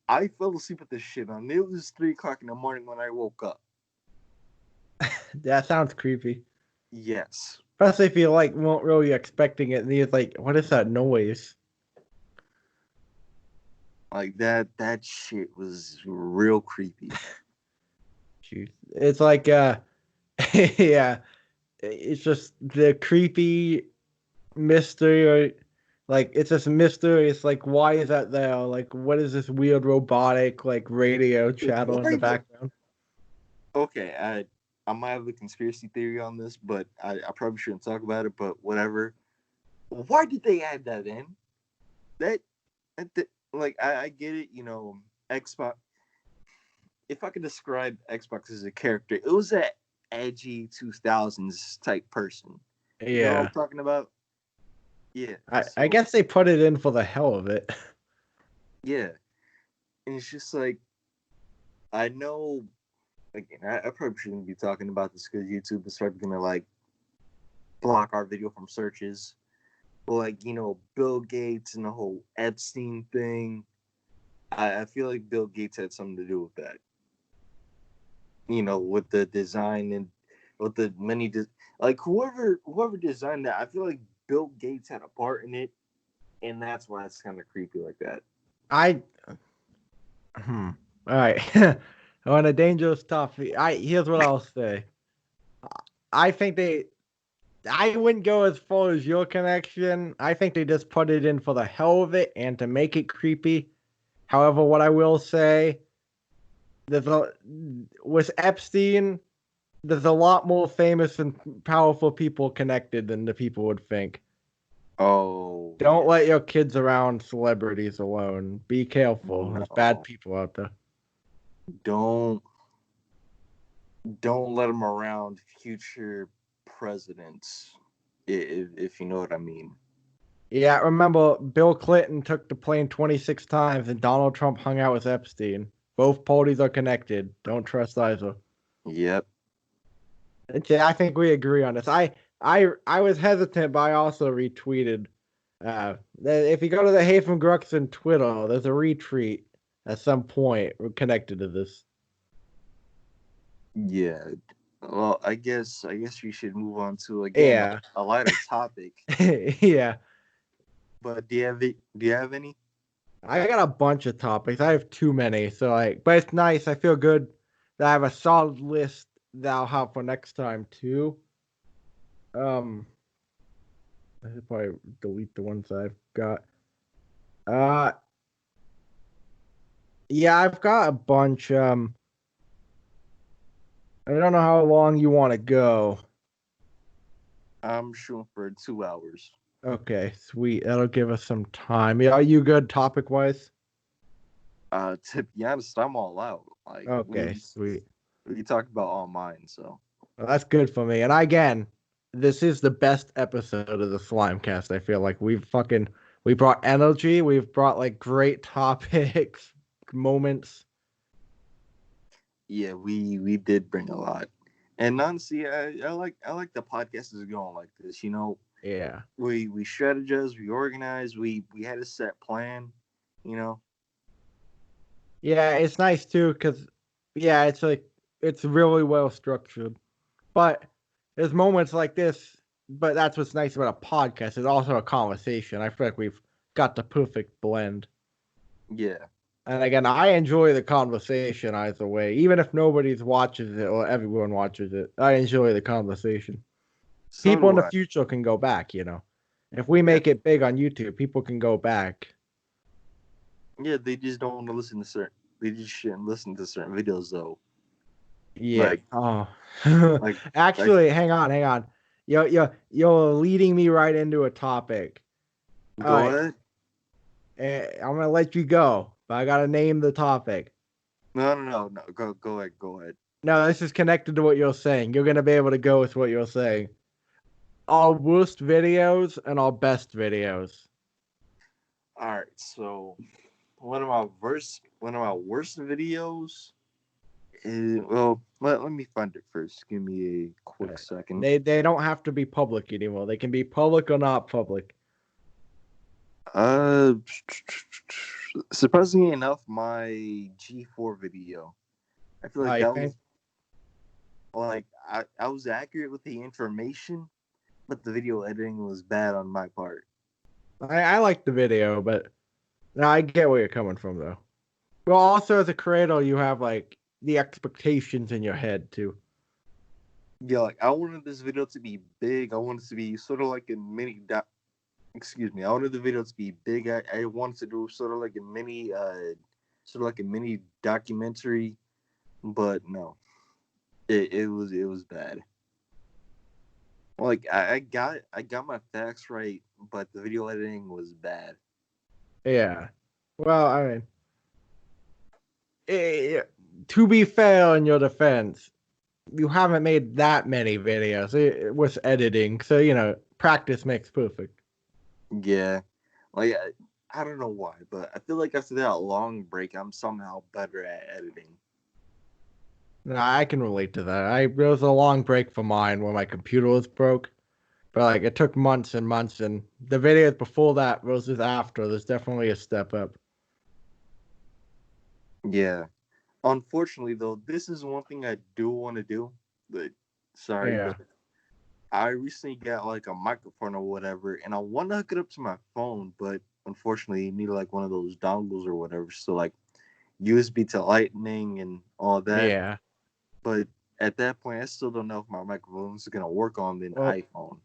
I fell asleep with this shit on. It was 3 o'clock in the morning when I woke up. That sounds creepy. Yes. Especially if you like weren't really expecting it, and you're like, "What is that noise?" Like that shit was real creepy. Jeez. It's like yeah, it's just the creepy mystery, or like it's just mystery. It's like, why is that there? Like, what is this weird robotic like radio channel in Why the the background? Okay, I might have a conspiracy theory on this, but I probably shouldn't talk about it, but whatever. Why did they add that in? That, like I get it, Xbox. If I could describe Xbox as a character, it was that edgy 2000s type person. You know what I'm Yeah, talking about? Yeah. I So guess they put it in for the hell of it. yeah, and it's just like I know. Again, I probably shouldn't be talking about this because YouTube is probably gonna like block our video from searches. But like Bill Gates and the whole Epstein thing. I feel like Bill Gates had something to do with that. With the design and with the like whoever designed that. I feel like Bill Gates had a part in it, and that's why it's kind of creepy like that. I All right. On a dangerous topic, I here's what I'll say. I think they I wouldn't go as far as your connection. I think they just put it in for the hell of it and to make it creepy. However, what I will say, there's a with Epstein, there's a lot more famous and powerful people connected than the people would think. Oh Don't yeah, let your kids around celebrities alone. Be careful. There's bad no, people out there. don't don't let them around future presidents, if you know what I mean. Yeah, remember Bill Clinton took the plane 26 times and Donald Trump hung out with Epstein. Both parties are connected. Don't trust either. Yep. Yeah, I think we agree on this. I was hesitant, but I also retweeted. If you go to the Haytham Gruxton Twitter, there's a retweet at some point connected to this. Yeah. Well, I guess we should move on to again Yeah. a lighter topic. Yeah. But do you have any? I got a bunch of topics. I have too many. So like, but it's nice. I feel good that I have a solid list that I'll have for next time too. Um, I should probably delete the ones I've got. Uh, yeah, I've got a bunch. I don't know how long you want to go. I'm shooting for 2 hours. Okay, sweet. That'll give us some time. Yeah, are you good topic wise? To be honest, I'm all out. Like Okay, we sweet. we talked about all mine, so Well, that's good for me. And again, this is the best episode of the Slimecast. I feel like we brought energy. We've brought like great topics, moments. yeah, we did bring a lot. And honestly, I like the podcast is going like this. Yeah, We strategize, we organize, we had a set plan. You know, yeah. It's nice too because yeah, it's like it's really well structured. But there's moments like this. But that's what's nice about a podcast. It's also a conversation. I feel like we've got the perfect blend. yeah. And again, I enjoy the conversation either way. Even if nobody's watches it or everyone watches it, I enjoy the conversation. So People in do the I. future can go back, you know. If we Yeah, make it big on YouTube, people can go back. yeah. They just don't want to listen to certain. They just shouldn't listen to certain videos though. Yeah. Like, Oh. like, like. Actually, hang on. You're leading me right into a topic. All Go right. ahead. I'm gonna let you go, but I gotta name the topic. No, no, no, no. Go ahead. Go ahead. No, this is connected to what you're saying. You're gonna be able to go with what you're saying. Our worst videos and our best videos. All right. So one of my worst videos is, well. Let me find it first. Give me a quick second. They don't have to be public anymore. They can be public or not public. Uh, Surprisingly enough, my G4 video. I feel like I that think was like I was accurate with the information, but the video editing was bad on my part. I like the video, but no, I get where you're coming from though. Well, also as a creator, you have like the expectations in your head too. Yeah, like I wanted this video to be big. I wanted it to be sort of like a mini excuse me. I wanted the video to be big. I wanted to do sort of like a mini documentary, but no, it was bad. Like I got my facts right, but the video editing was bad. Yeah. Well, I mean, eh, to be fair in your defense, you haven't made that many videos with editing, so you know, practice makes perfect. Yeah, like I don't know why, but I feel like after that long break, I'm somehow better at editing. No, I can relate to that. It was a long break for mine when my computer was broke. But like it took months and months, and the videos before that versus after, there's definitely a step up. Yeah. Unfortunately, though, this is one thing I do want to do. But sorry, Yeah, but I recently got like a microphone or whatever, and I want to hook it up to my phone, but unfortunately, you need like one of those dongles or whatever. So like USB to Lightning and all that. yeah. But at that point, I still don't know if my microphone is gonna work on an Well, iPhone.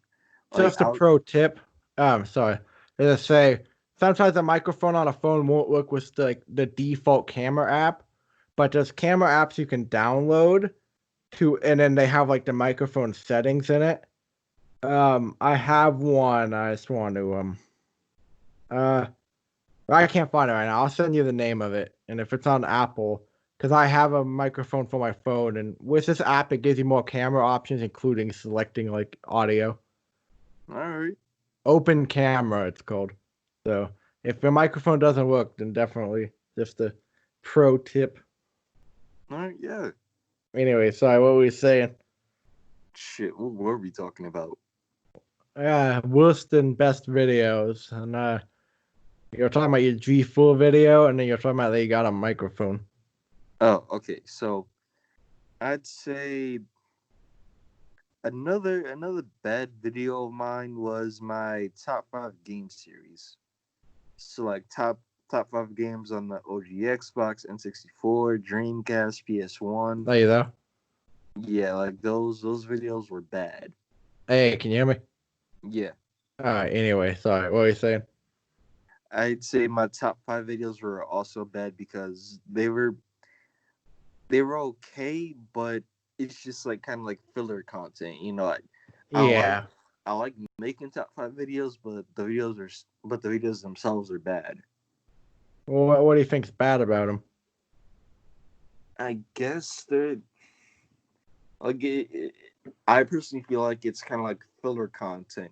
Like just a pro tip. Sorry. As I say, sometimes a microphone on a phone won't work with the default camera app, but there's camera apps you can download to, and then they have like the microphone settings in it. I have one. I just want to uh I can't find it right now. I'll send you the name of it. And if it's on Apple, because I have a microphone for my phone, and with this app, it gives you more camera options, including selecting like audio. all right, Open camera, it's called. So if the microphone doesn't work, then definitely just a pro tip. all right, yeah. Anyway, sorry, what were we saying? Shit, what were we talking about? Worst and best videos. And you're talking about your G4 video, and then you're talking about that you got a microphone. Oh, okay. So I'd say another bad video of mine was my top 5 game series. So like top 5 games on the OG Xbox, N64, Dreamcast, PS1. There you go. Yeah, like those videos were bad. Hey, can you hear me? Yeah. All right. Anyway, sorry. What were you saying? I'd say my top 5 videos were also bad because they were okay, but it's just like kind of like filler content. I like Yeah. I like making top 5 videos, but the videos themselves are bad. Well, what do you think's bad about them? I guess they're like I personally feel like it's kind of like filler content.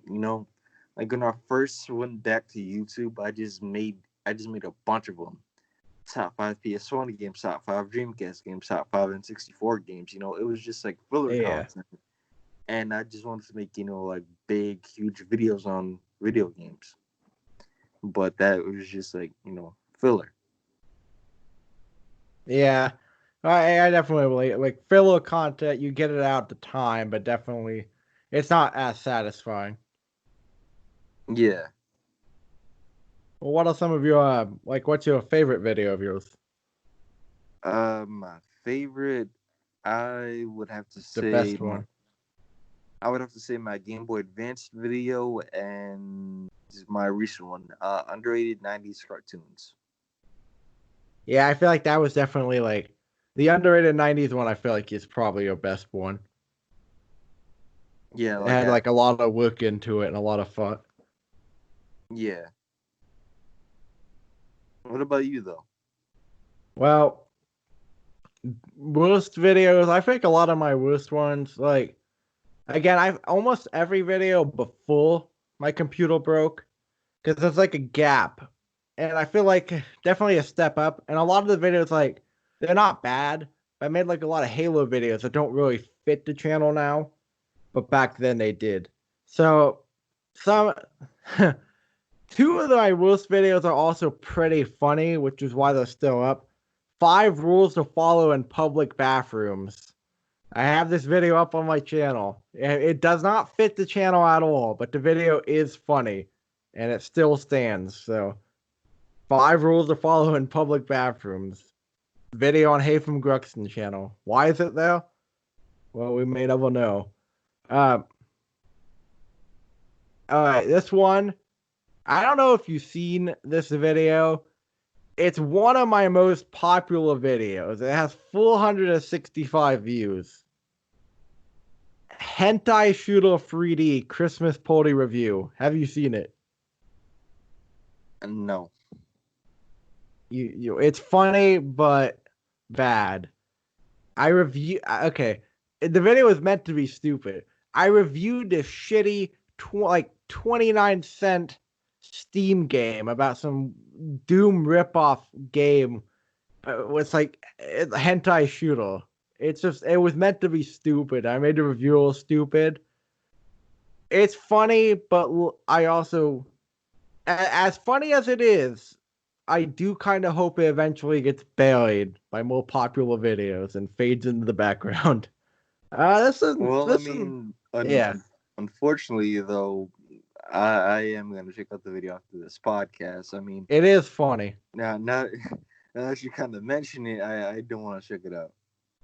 Like when I first went back to YouTube, I just made a bunch of them. Top 5 PS1 games, top 5 Dreamcast games, top 5 N64 games. It was just like filler Yeah. content, and I just wanted to make like big, huge videos on video games. But that was just like filler. Yeah. I definitely like filler content. You get it out at the time, but definitely it's not as satisfying. Yeah. Well, what are some of your like? What's your favorite video of yours? My favorite, I would have to The say best my one. I would have to say my Game Boy Advance video and my recent one, underrated '90s cartoons. Yeah, I feel like that was definitely like the underrated '90s one. I feel like is probably your best one. Yeah, It like had like a lot of work into it and a lot of fun. yeah. What about you though? Well, worst videos. I think a lot of my worst ones, like again, I've almost every video before my computer broke because there's like a gap, and I feel like definitely a step up. And a lot of the videos, like they're not bad. I made like a lot of Halo videos that don't really fit the channel now, but back then they did. So some two of my worst videos are also pretty funny, which is why they're still up. 5 rules to follow in public bathrooms. I have this video up on my channel. It does not fit the channel at all, but the video is funny and it still stands. So, 5 rules to follow in public bathrooms. Video on Haytham Gruxton channel. Why is it there? Well, we may never know. Uh, all right, this one. I don't know if you've seen this video. It's one of my most popular videos. It has 465 views. Hentai Shooter 3D Christmas Party Review. Have you seen it? No. It's funny but bad. Okay. The video was meant to be stupid. I reviewed this shitty like 29-cent Steam game about some Doom ripoff game. It's like a hentai shooter. It was meant to be stupid. I made the review stupid. It's funny, but I also, as funny as it is, I do kind of hope it eventually gets buried by more popular videos and fades into the background. Well, I This is mean, yeah, unfortunately, though, I am going to check out the video after this podcast. I mean, it is funny. now now that you kind of mention it, I don't want to check it out.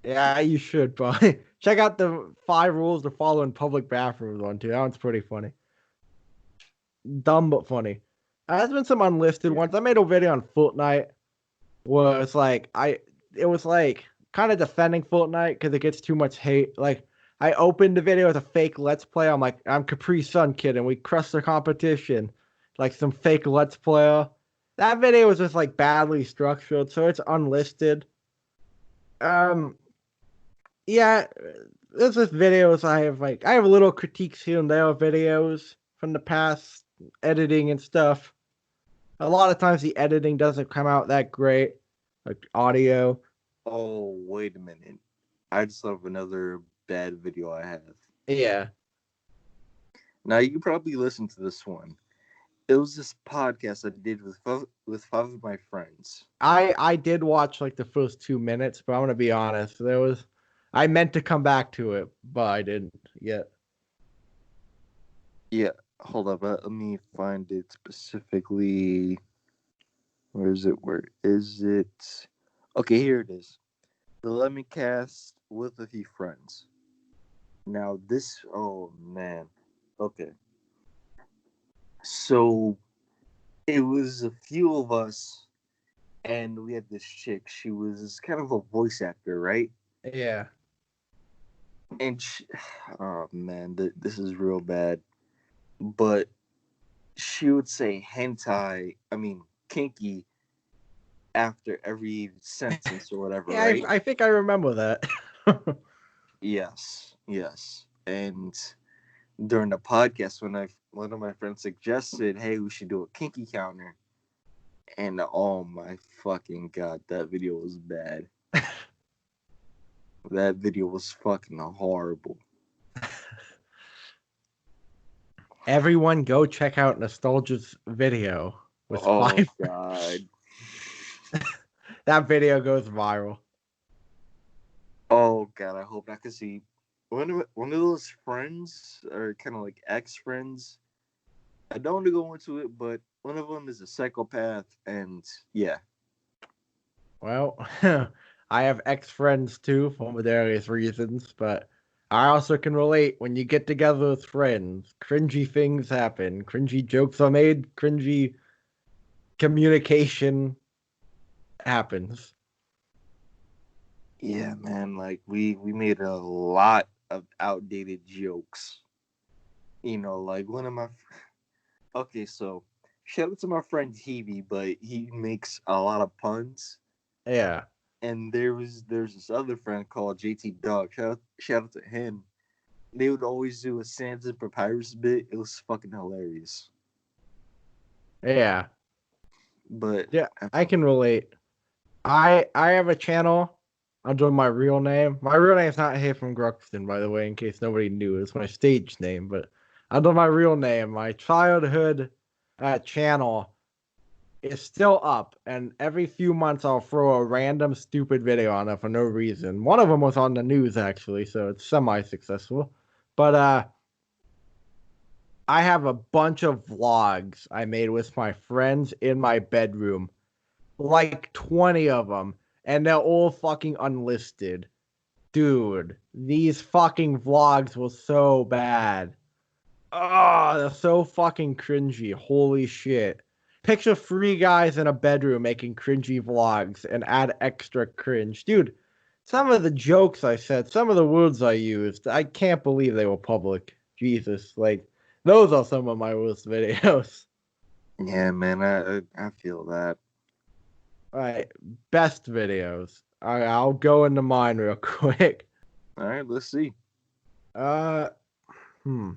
Yeah, you should, but check out the 5 rules to follow in public bathrooms one too. That one's pretty funny. Dumb but funny. There's been some unlisted Yeah. ones. I made a video on Fortnite where it was like kind of defending Fortnite because it gets too much hate. Like I opened the video with a fake Let's Play. I'm like, I'm Capri Sun Kid, and we crushed the competition. Like some fake Let's Player. That video was just like badly structured, so it's unlisted. Um, yeah, there's just videos I have little critiques here and there of videos from the past, editing and stuff. A lot of times the editing doesn't come out that great, like audio. Oh, wait a minute. I just thought of another bad video I have. Yeah. Now you can probably listen to this one. It was this podcast I did with 5 of my friends. I did watch like the first 2 minutes, but I'm gonna be honest. There was I meant to come back to it, but I didn't yet. Yeah, hold up. Let me find it specifically. Where is it? Where is it? Okay, here it is. The Lemon Cast with a few friends. Now this, oh man. Okay, so it was a few of us, and we had this chick. She was kind of a voice actor, right? Yeah. And oh man, this is real bad. But she would say hentai, I mean kinky, after every sentence or whatever, Yeah, right? I think I remember that. Yes, yes. And during the podcast, when one of my friends suggested, "Hey, we should do a kinky counter," and oh my fucking god, that video was bad. That video was fucking horrible. Everyone go check out Nostalgia's video with Oh 5. god. That video goes viral. Oh god, I hope I could see one of those friends or kind of like ex friends. I don't want to go into it, but one of them is a psychopath, and yeah, Well, I have ex-friends too for various reasons, but I also can relate when you get together with friends, cringy things happen, cringy jokes are made, cringy communication happens. yeah, man. Like we made a lot of outdated jokes. Like one of my okay, so shout out to my friend Hevie, but he makes a lot of puns. Yeah. And there's this other friend called JT Dog. Shout out to him. They would always do a Sands and Papyrus bit. It was fucking hilarious. Yeah. But Yeah, I can relate. I have a channel under my real name. My real name is not Haytham Gruxton, by the way, in case nobody knew. It's my stage name, but under my real name, my childhood channel is still up, and every few months I'll throw a random stupid video on it for no reason. One of them was on the news actually, so it's semi-successful. But I have a bunch of vlogs I made with my friends in my bedroom, like 20 of them, and they're all fucking unlisted. Dude, these fucking vlogs were so bad. Oh, they're so fucking cringy. Holy shit. Picture 3 guys in a bedroom making cringy vlogs and add extra cringe. Dude, some of the jokes I said, some of the words I used, I can't believe they were public. Jesus, like, those are some of my worst videos. yeah, man, I feel that. All right, best videos. I'll go into mine real quick. All right, let's see. Uh, hmm.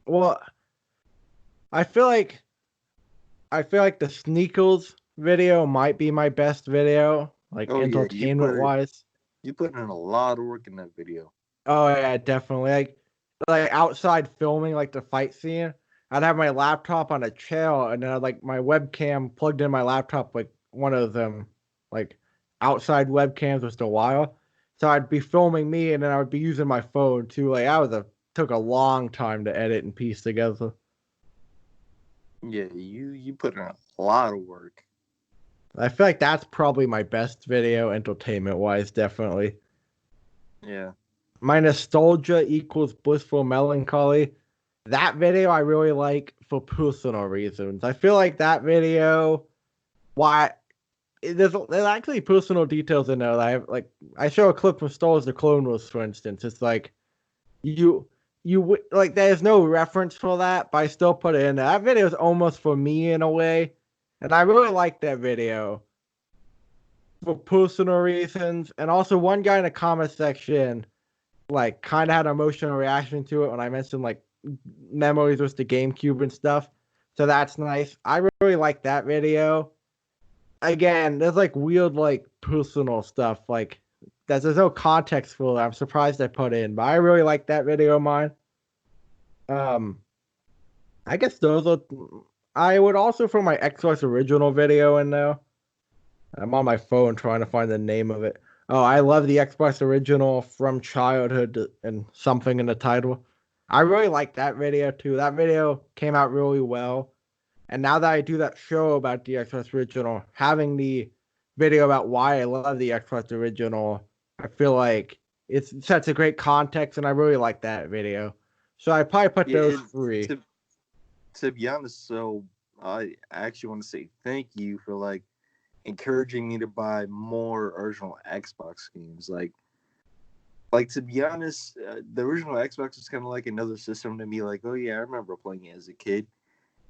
Well, I feel like the Sneakles video might be my best video, like Oh yeah, entertainment wise. you put in a lot of work in that video. Oh yeah, definitely. Like outside filming, like the fight scene, I'd have my laptop on a chair, and then I'd like my webcam plugged in my laptop, like one of them, like outside webcams with the wire. So I'd be filming me, and then I would be using my phone too. Like took a long time to edit and piece together. Yeah, you put in a lot of work. I feel like that's probably my best video, entertainment wise, definitely. Yeah. My nostalgia equals blissful melancholy. That video I really like for personal reasons. I feel like that video, why there's actually personal details in there that I have, like I show a clip from Star Wars: The Clone Wars, for instance. It's like you like there's no reference for that, but I still put it in there. That video is almost for me in a way, and I really like that video for personal reasons. And also, one guy in the comment section like kind of had an emotional reaction to it when I mentioned like memories with the GameCube and stuff. So that's nice. I really like that video. Again, there's like weird like personal stuff like that. There's no context for it. I'm surprised I put in, but I really like that video of mine. Um, I guess those are. I would also throw my Xbox original video in there. I'm on my phone trying to find the name of it. Oh, I love the Xbox original from childhood and something in the title. I really like that video too. That video came out really well. And now that I do that show about the Xbox original, having the video about why I love the Xbox original, I feel like it sets a great context, and I really like that video. So I probably put Yeah, those it, three. to be honest, so I actually want to say thank you for like encouraging me to buy more original Xbox games. Like to be honest, the original Xbox was kind of like another system to me. Like, oh yeah, I remember playing it as a kid.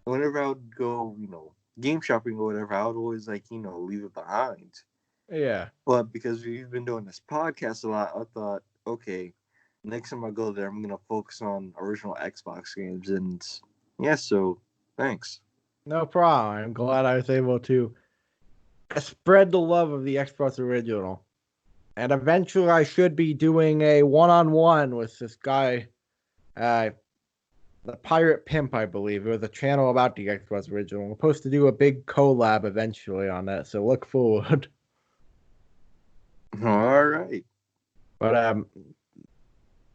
Whenever I would go, game shopping or whatever, I would always like, leave it behind. Yeah. But because we've been doing this podcast a lot, I thought, okay, next time I go there, I'm gonna focus on original Xbox games, and yeah, so thanks. No problem. I'm glad I was able to spread the love of the Xbox original. And eventually I should be doing a one-on-one with this guy, uh, the Pirate Pimp, I believe. It was a channel about the Xbox original. We're supposed to do a big collab eventually on that, so look forward. All right.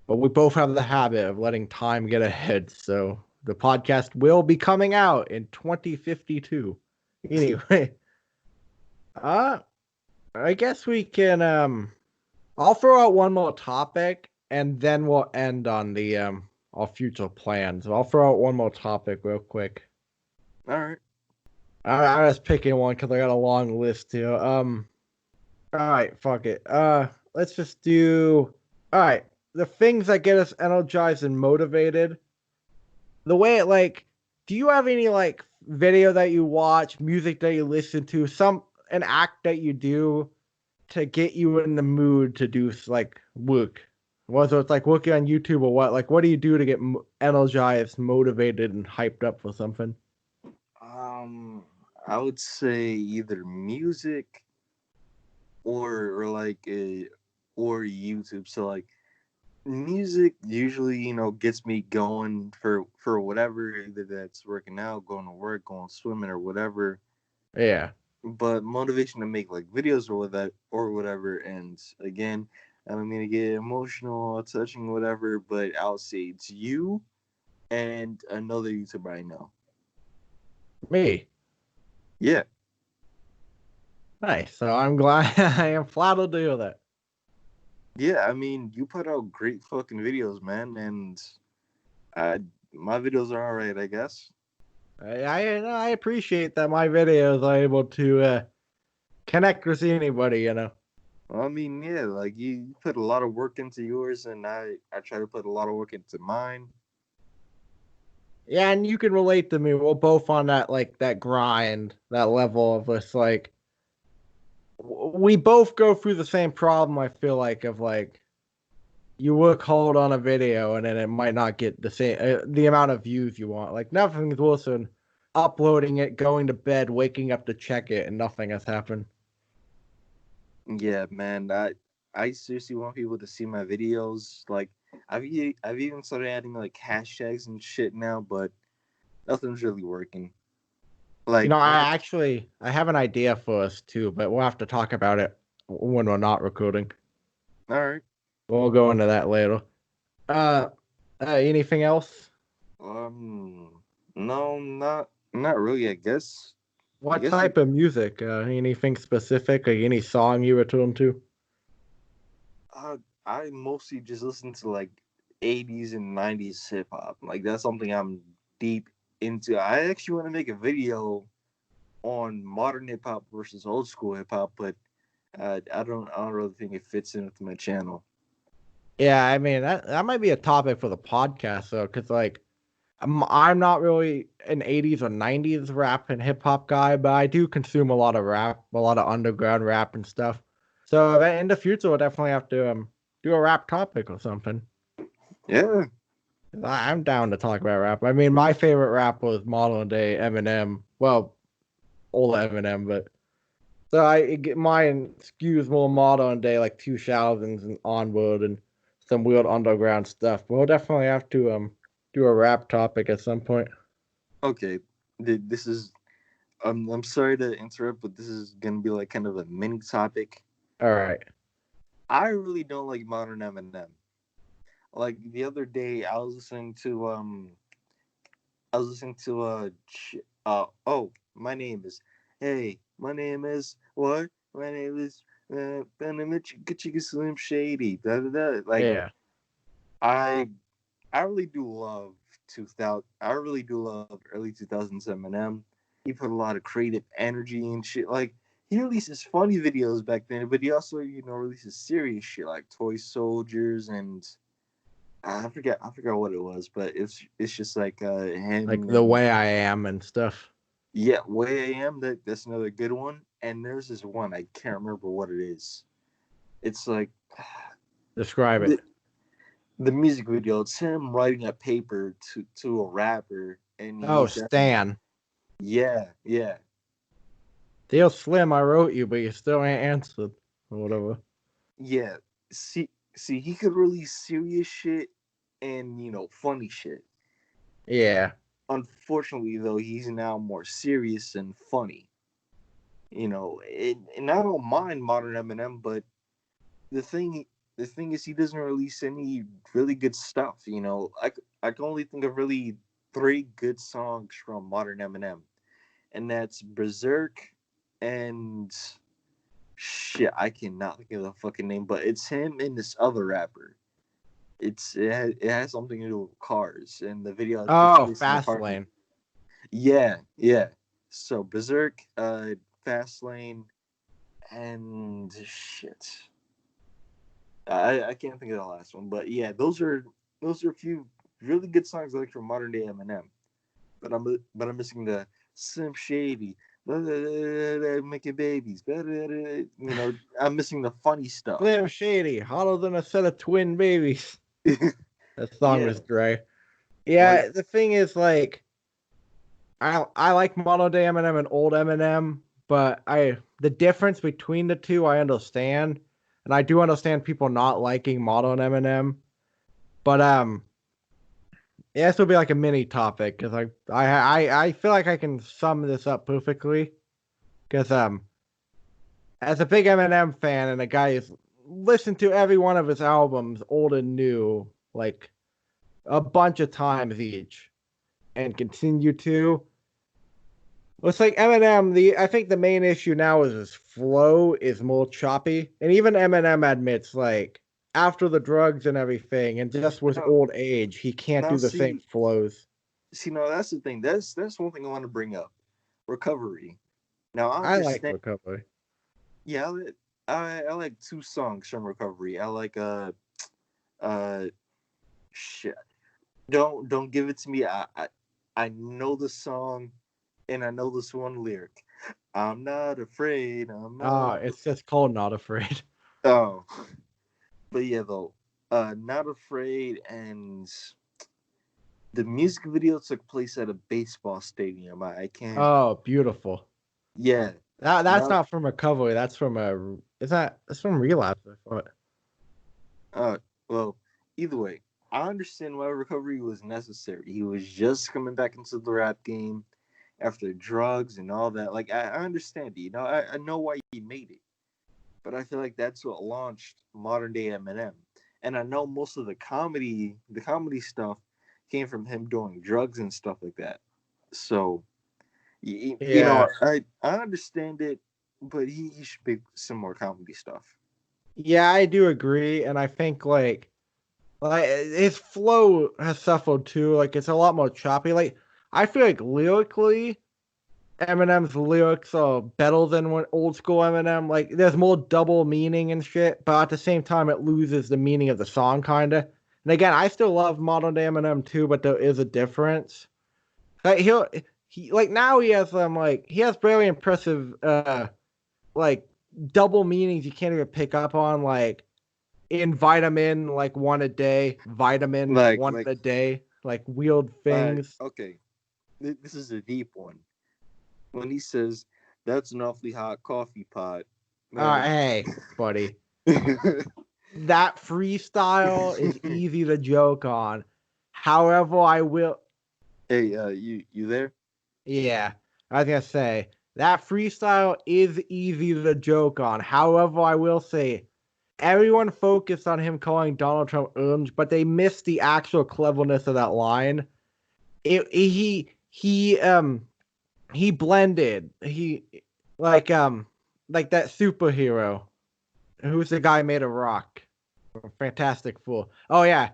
But we both have the habit of letting time get ahead, so the podcast will be coming out in 2052. Anyway, uh I guess we can I'll throw out one more topic and then we'll end on the our future plans. I'll throw out one more topic real quick. All right. I was picking one because I got a long list here. All right, fuck it. Let's just do. All right, the things that get us energized and motivated. The way it like, do you have any like video that you watch, music that you listen to, some an act that you do to get you in the mood to do like work? Whether it's like working on YouTube or what, like what do you do to get energized, motivated, and hyped up for something? Um, I would say either music or like or YouTube. So like music usually gets me going for whatever, either that's working out, going to work, going swimming, or whatever. Yeah, But motivation to make like videos or that or whatever, and again, I don't mean to get emotional, touching, whatever, but I'll say it's you and another YouTuber I know. me. Yeah, Nice. So I'm glad I am flattered to hear that. yeah. I mean, you put out great fucking videos, man, and I my videos are all right, I guess. I appreciate that my videos are able to connect with anybody, you know. Well, I mean, yeah, like you put a lot of work into yours, and I try to put a lot of work into mine. Yeah, and you can relate to me. We're both on that like that grind, that level of us like we both go through the same problem. I feel like of like you work hard on a video and then it might not get the same the amount of views you want. Like nothing's worse than uploading it, going to bed, waking up to check it, and nothing has happened. Yeah, man, I seriously want people to see my videos. Like, I've even started adding like hashtags and shit now, but nothing's really working. You Like, know, I have an idea for us too, but we'll have to talk about it when we're not recording. all right, We'll go into that later. Uh, anything else? no, not really. I What guess type of music? Anything specific? Like any song you return to? uh, I mostly just listen to like 80s and 90s hip hop. Like that's something I'm deep into. I actually want to make a video on modern hip hop versus old school hip hop, but I don't really think it fits in with my channel. Yeah, I mean that might be a topic for the podcast though, because like I'm not really an 80s or 90s rap and hip hop guy, but I do consume a lot of rap, a lot of underground rap and stuff. So in the future, we'll definitely have to do a rap topic or something. Yeah, I'm down to talk about rap. I mean, my favorite rap was modern day Eminem. Well, old Eminem, but so I get mine skews more modern day, like 2000s and onward, and some weird underground stuff. We'll definitely have to do a rap topic at some point. okay. This is I'm sorry to interrupt, but this is gonna be like kind of a mini topic. All right. I really don't like modern Eminem. Like the other day, I was listening to my name is, hey, my name is what? My name is Chicka Slim Shady. Da, da, da. Like Yeah. I I really do love 2000. I really do love early 2000s Eminem. He put a lot of creative energy and shit. Like he releases funny videos back then, but he also releases serious shit like Toy Soldiers and I forgot what it was, but it's just like Like him the and way I am and stuff. yeah, Way I Am. That's another good one. And there's this one I can't remember what it is. It's like Describe the it. the music video. It's him writing a paper to a rapper, and Oh, he's asking, Stan. yeah, yeah, Deal Slim, I wrote you, but you still ain't answered. Or whatever. yeah. See, he could release serious shit and funny shit. Yeah. Unfortunately, though, he's now more serious and funny. And I don't mind modern Eminem, but the thing the thing is he doesn't release any really good stuff. I can only think of really three good songs from modern Eminem, and that's Berserk and shit. I cannot think of the fucking name, but it's him and this other rapper. It has something to do with cars, and the video takes Oh, place in the Fast car. Lane. Yeah, yeah. So Berserk, Fast Lane, and shit. I can't think of the last one, but yeah, those are a few really good songs I like from modern day Eminem. But I'm missing the Slim Shady, making babies. I'm missing the funny stuff. Slim Shady, hotter than a set of twin babies. That song Yeah, was great. like Yeah, the thing is, like, I like modern day Eminem and old Eminem, but the difference between the two I understand, and I do understand people not liking modern Eminem. But yeah, this will be like a mini topic because I feel like I can sum this up perfectly. Because as a big Eminem fan and a guy who's listened to every one of his albums, old and new, like a bunch of times each, and continue to. It's like Eminem. I think the main issue now is his flow is more choppy, and even Eminem admits like after the drugs and everything, and just with now, old age, he can't now do the same flows. no, that's the thing. That's one thing I want to bring up. Recovery. Now I I like understand. recovery. Yeah, I like two songs from Recovery. I like uh shit. Don't give it to me. I know the song, and I know this one lyric. I'm not afraid. I'm Ah, not. it's just called Not Afraid. Oh, but yeah, though, not afraid, and the music video took place at a baseball stadium. I can't. Oh, beautiful. Yeah, That's not. not from recovery. That's from a. Is that? It's from relapse. I thought. Well, either way, I understand why recovery was necessary. He was just coming back into the rap game after drugs and all that. Like, I understand it. I know why he made it. But I feel like that's what launched modern day Eminem. And I know most of the comedy stuff came from him doing drugs and stuff like that. So, Yeah, I understand it, but he should pick some more comedy stuff. yeah, I do agree, and I think like his flow has suffered too. Like it's a lot more choppy. Like I feel like lyrically, Eminem's lyrics are better than what old school Eminem. Like there's more double meaning and shit, but at the same time, it loses the meaning of the song kinda. And again, I still love modern day Eminem too, but there is a difference. Like he like now he has like he has very impressive like double meanings you can't even pick up on like in vitamin like one a day, vitamin one Like, a day, like weird things. okay, this is a deep one. When he says, "That's an awfully hot coffee pot," man. Hey, buddy, that freestyle is easy to joke on. However, I will. Hey, you there? Yeah, I was gonna say that freestyle is easy to joke on. However, I will say everyone focused on him calling Donald Trump orange, but they missed the actual cleverness of that line. He blended. He like um like that superhero who's the guy made of rock. Fantastic Fool. Oh yeah,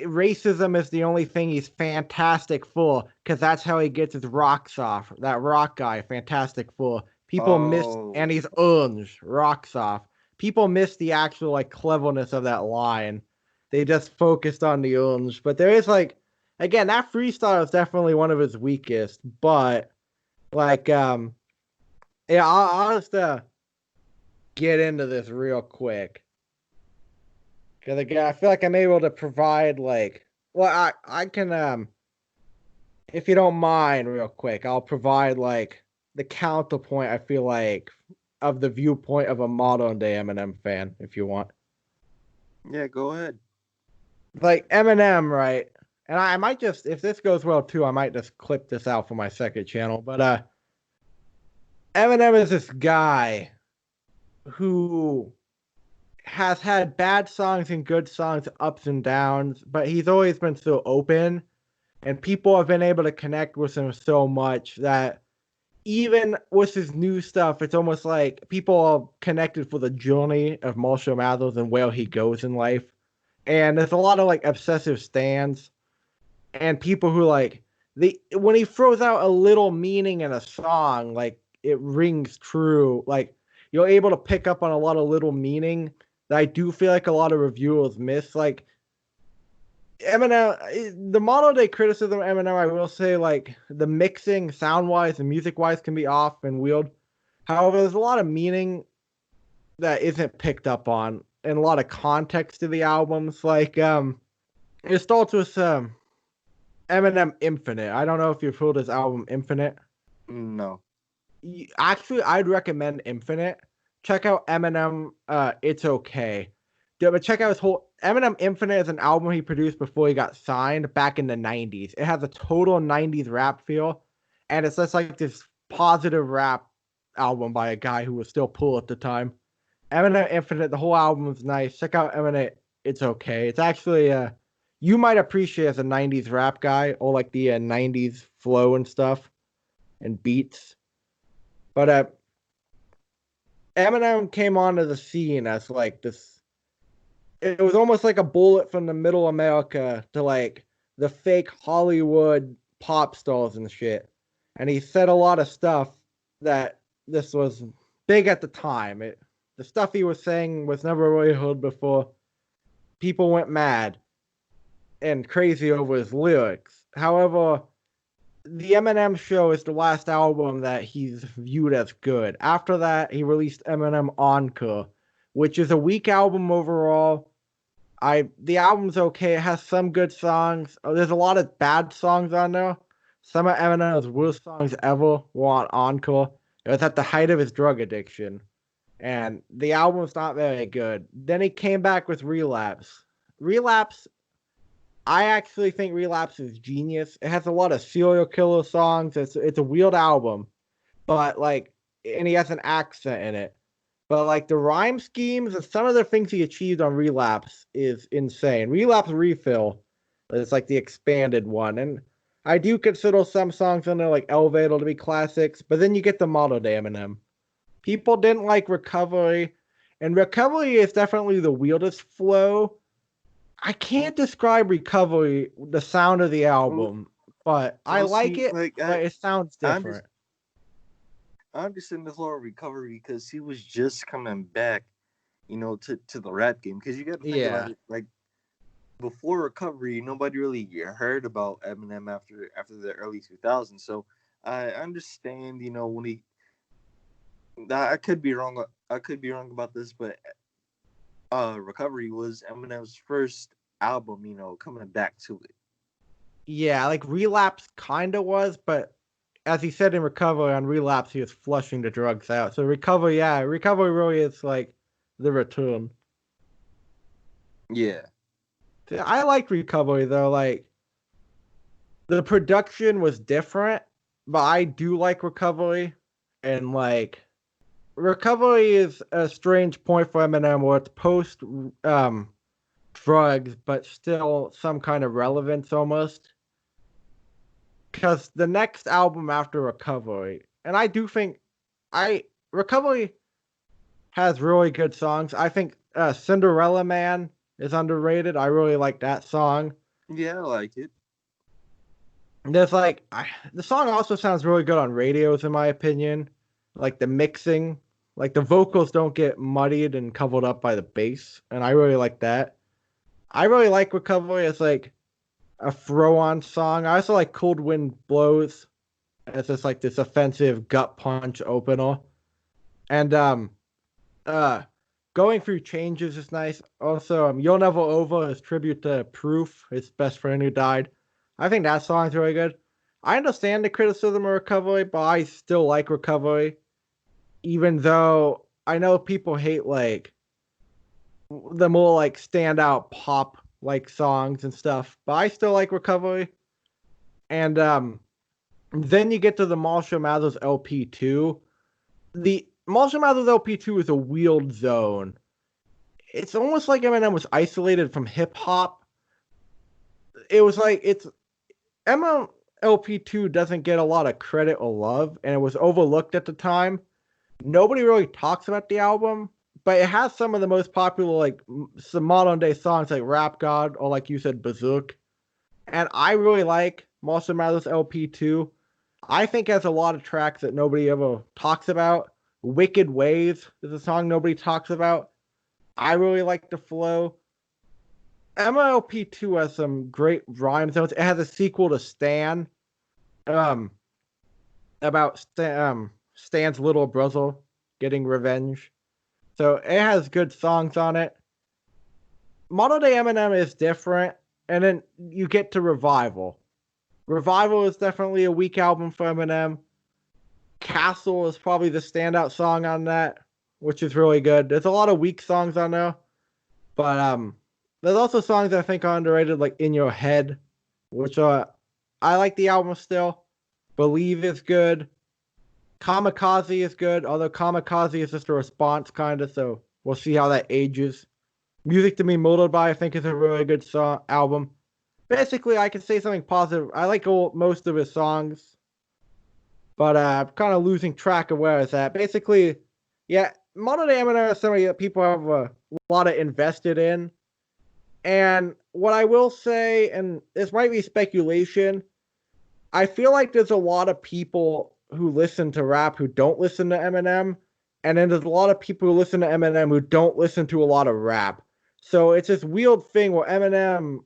racism is the only thing he's fantastic Fool because that's how he gets his rocks off. That rock guy, Fantastic Fool. People miss, and Oh, he's orange, rocks off. People miss the actual like cleverness of that line. They just focused on the orange, but there is like, again, that freestyle is definitely one of his weakest. But like, yeah, I'll just get into this real quick. Because again, I feel like I'm able to provide like, well, I can if you don't mind, real quick, I'll provide like the counterpoint. I feel like of the viewpoint of a modern day Eminem fan, if you want. yeah, go ahead. Like Eminem, right? And I might just, if this goes well too, I might just clip this out for my second channel. But Eminem is this guy who has had bad songs and good songs, ups and downs, but he's always been so open, and people have been able to connect with him so much that even with his new stuff, it's almost like people are connected for the journey of Marshall Mathers and where he goes in life. And there's a lot of like obsessive stands and people who like they when he throws out a little meaning in a song, like it rings true. Like you're able to pick up on a lot of little meaning that I do feel like a lot of reviewers miss. Like Eminem, the model day criticism of Eminem, I will say, like the mixing, sound wise and music wise, can be off and weird. However, there's a lot of meaning that isn't picked up on, and a lot of context to the albums. Like, it starts with Eminem Infinite. I don't know if you've heard his album Infinite. No. Actually, I'd recommend Infinite. Check out Eminem. It's okay. Yeah, but check out his whole Eminem Infinite is an album he produced before he got signed back in the '90s. It has a total '90s rap feel, and it's just like this positive rap album by a guy who was still cool at the time. Eminem Infinite, the whole album is nice. Check out Eminem. It's okay. It's actually you might appreciate as a '90s rap guy or like the '90s flow and stuff and beats. But Eminem came onto the scene as like this. It was almost like a bullet from the middle America to like the fake Hollywood pop stars and shit. And he said a lot of stuff that this was big at the time. The stuff he was saying was never really heard before. People went mad and crazy over his lyrics. However, the Eminem Show is the last album that he's viewed as good. After that, he released Eminem Encore, which is a weak album overall. The album's okay. It has some good songs. There's a lot of bad songs on there. Some of Eminem's worst songs ever were on Encore. It was at the height of his drug addiction, and the album's not very good. Then he came back with Relapse. Relapse, I actually think Relapse is genius. It has a lot of serial killer songs. It's a weird album, but like, and he has an accent in it. But like the rhyme schemes and some of the things he achieved on Relapse is insane. Relapse Refill is like the expanded one, and I do consider some songs on there like Elevator to be classics. But then you get the modern day Eminem. People didn't like Recovery, and Recovery is definitely the weirdest flow. I can't describe Recovery, the sound of the Well, album, but I well, like see, it, like but it sounds I under, different. I understand the whole recovery because he was just coming back, to the rap game. Because you got to think about Yeah. it, like before recovery, nobody really heard about Eminem after the early 2000s. So I understand, when he. I could be wrong. I could be wrong about this, but recovery was Eminem's first album. Coming back to it. Yeah, like Relapse kind of was, but as he said in Recovery, on Relapse, he was flushing the drugs out. So Recovery, yeah, Recovery really is like the return. Yeah. I like Recovery though. Like the production was different, but I do like Recovery, and like recovery is a strange point for Eminem where it's post um drugs, but still some kind of relevance almost. Because the next album after Recovery, and I do think I Recovery has really good songs. I think Cinderella Man is underrated. I really like that song. Yeah, I like it. There's the song also sounds really good on radios in my opinion. Like the mixing, like the vocals don't get muddied and covered up by the bass, and I really like that. I really like Recovery as like a throw on song. I also like Cold Wind Blows as just like this offensive gut punch opener. And uh Going Through Changes is nice. Also, You'll Never Over is tribute to Proof, his best friend who died. I think that song's really good. I understand the criticism of Recovery, but I still like Recovery, even though I know people hate like the more like standout pop like songs and stuff, but I still like Recovery. And then you get to the Marshall Mathers LP2. The Marshall Mathers LP2 is a weird zone. It's almost like Eminem was isolated from hip hop. It was like it's Eminem LP2 doesn't get a lot of credit or love, and it was overlooked at the time. Nobody really talks about the album, but it has some of the most popular like some modern day songs like Rap God or like you said Bazook. And I really like Marshall Mathers LP2. I think it has a lot of tracks that nobody ever talks about. Wicked Ways is a song nobody talks about. I really like the flow. MLP2 has some great rhyme zones. It has a sequel to Stan, um, about Stan's little brother getting revenge. So it has good songs on it. Model Day Eminem is different, and then you get to Revival. Revival is definitely a weak album for Eminem. Castle is probably the standout song on that, which is really good. There's a lot of weak songs on there, but there's also songs I think are underrated, like In Your Head, which I like the album still. Believe is good. Kamikaze is good, although Kamikaze is just a response kind of, so we'll see how that ages. Music to Be Molded By I think is a really good album. Basically, I can say something positive. I like most of his songs, but I'm kind of losing track of where it's at. Basically, yeah, modern day Eminem is somebody that people have a lot of invested in. And what I will say, and this might be speculation, I feel like there's a lot of people who listen to rap who don't listen to Eminem, and then there's a lot of people who listen to Eminem who don't listen to a lot of rap. So it's this weird thing where Eminem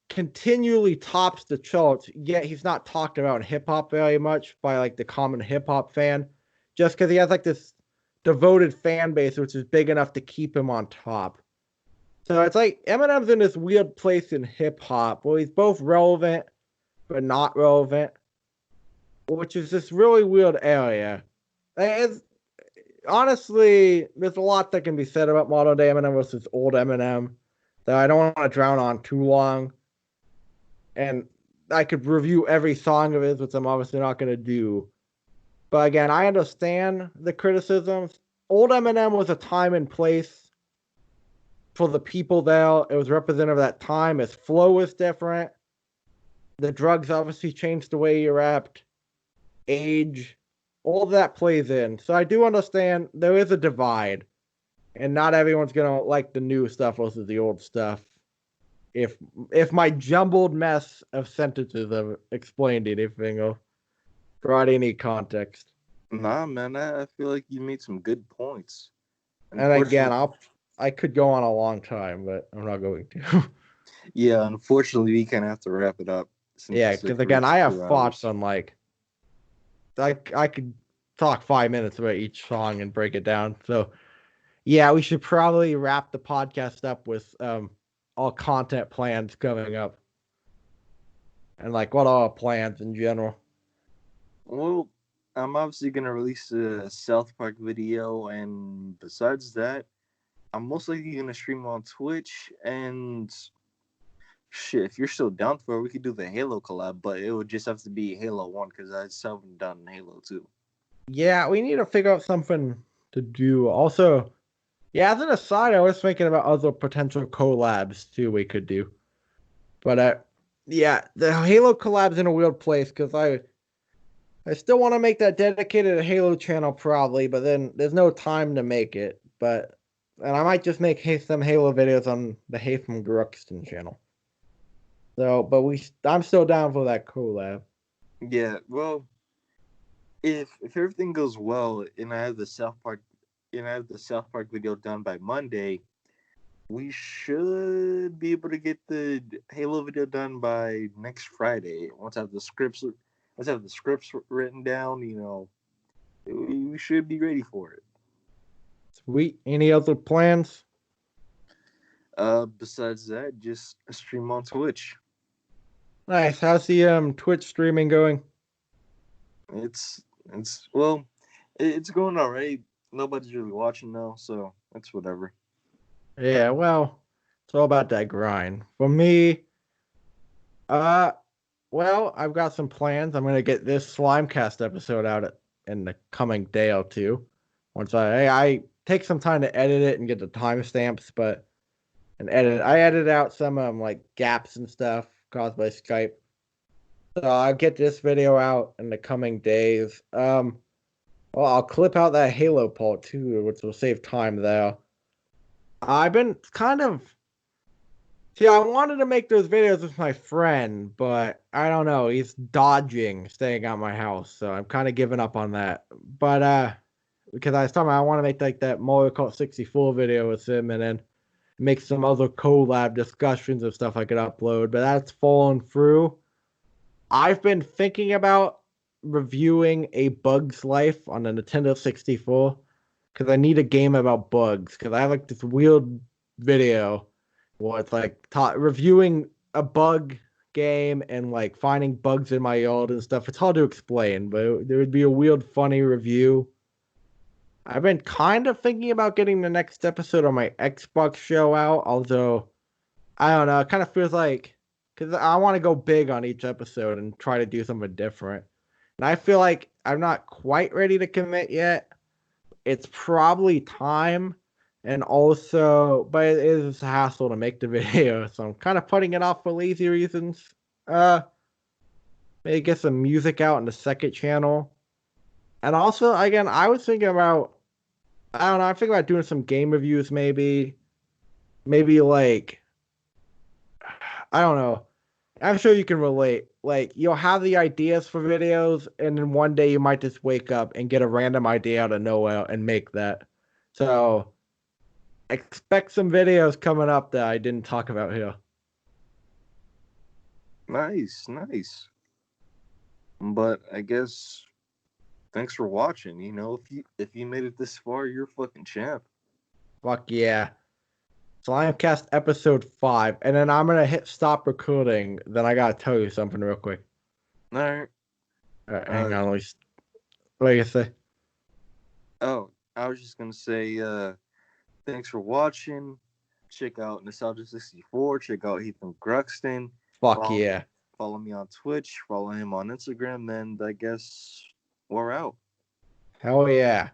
continually tops the charts, yet he's not talked about in hip hop very much by like the common hip hop fan, just because he has like this devoted fan base which is big enough to keep him on top. So it's like Eminem's in this weird place in hip hop where he's both relevant but not relevant, which is this really weird area. It's, honestly, there's a lot that can be said about modern day Eminem versus old Eminem that I don't want to drown on too long. And I could review every song of his, which I'm obviously not going to do. But again, I understand the criticisms. Old Eminem was a time and place for the people there. It was representative of that time. His flow was different. The drugs obviously changed the way he rapped. Age, all of that plays in. So I do understand there is a divide, and not everyone's gonna like the new stuff versus the old stuff. If if my jumbled mess of sentences have explained anything or brought any context. Nah, man, I feel like you made some good points. And again, Unfortunately, I could go on a long time, but I'm not going to. yeah, unfortunately, we kind of have to wrap it up since Yeah, it's like because already again, I have 2 hours. thoughts on like I could talk 5 minutes about each song and break it down. So yeah, we should probably wrap the podcast up with all content plans coming up and like what are our plans in general. Well, I'm obviously gonna release a South Park video, and besides that, I'm most likely gonna stream on Twitch. And shit, if you're still down for it, we could do the Halo collab, but it would just have to be Halo 1 because I still haven't done Halo 2. Yeah, we need to figure out something to do. Also, yeah, as an aside, I was thinking about other potential collabs too we could do. But yeah, the Halo collab's in a weird place because I still want to make that dedicated Halo channel probably, but then there's no time to make it. But and I might just make some Halo videos on the Haytham Gruxton channel. So, but I'm still down for that collab. Yeah, well, if everything goes well and I have the South Park video done by Monday, we should be able to get the Halo video done by next Friday. Once I have the scripts written down, we should be ready for it. Sweet. Any other plans? Besides that, just stream on Twitch. Nice. How's the Twitch streaming going? It's well, it's going all right. Nobody's really watching now, so it's whatever. Yeah, well, it's all about that grind. For me, uh, well, I've got some plans. I'm gonna get this Slimecast episode out in the coming day or two. Once I take some time to edit it and get the timestamps, but I edit out some like gaps and stuff caused by Skype. So I'll get this video out in the coming days. Well, I'll clip out that Halo part too, which will save time there. I've been kind of see. I wanted to make those videos with my friend, but I don't know. He's dodging staying at my house, so I'm kind of giving up on that. But because I was talking, I want to make like that Mario Kart 64 video with him, and then make some other collab discussions of stuff I could upload. But that's fallen through. I've been thinking about reviewing A Bug's Life on the Nintendo 64 because I need a game about bugs. Because I have like this weird video where it's like reviewing a bug game and like finding bugs in my yard and stuff. It's hard to explain, but there would be a weird, funny review. I've been kind of thinking about getting the next episode of my Xbox show out, although I don't know. It kind of feels like because I want to go big on each episode and try to do something different. And I feel like I'm not quite ready to commit yet. It's probably time, and also, but it is a hassle to make the video, so I'm kind of putting it off for lazy reasons. Uh, Maybe get some music out in the second channel, and also again, I was thinking about I don't know. I'm thinking about doing some game reviews, maybe like I don't know. I'm sure you can relate. Like, you'll have the ideas for videos, and then one day you might just wake up and get a random idea out of nowhere and make that. So, expect some videos coming up that I didn't talk about here. Nice, nice. But I guess thanks for watching. If you made it this far, you're a fucking champ. Fuck yeah. Slimecast episode 5. And then I'm going to hit stop recording. Then I got to tell you something real quick. All right. Hang Uh, on. What do you say? oh, I was just gonna say, thanks for watching. Check out Nostalgia 64. Check out Ethan Gruxton. Fuck Follow, yeah. follow me on Twitch. Follow him on Instagram. And I guess we're out. Hell yeah.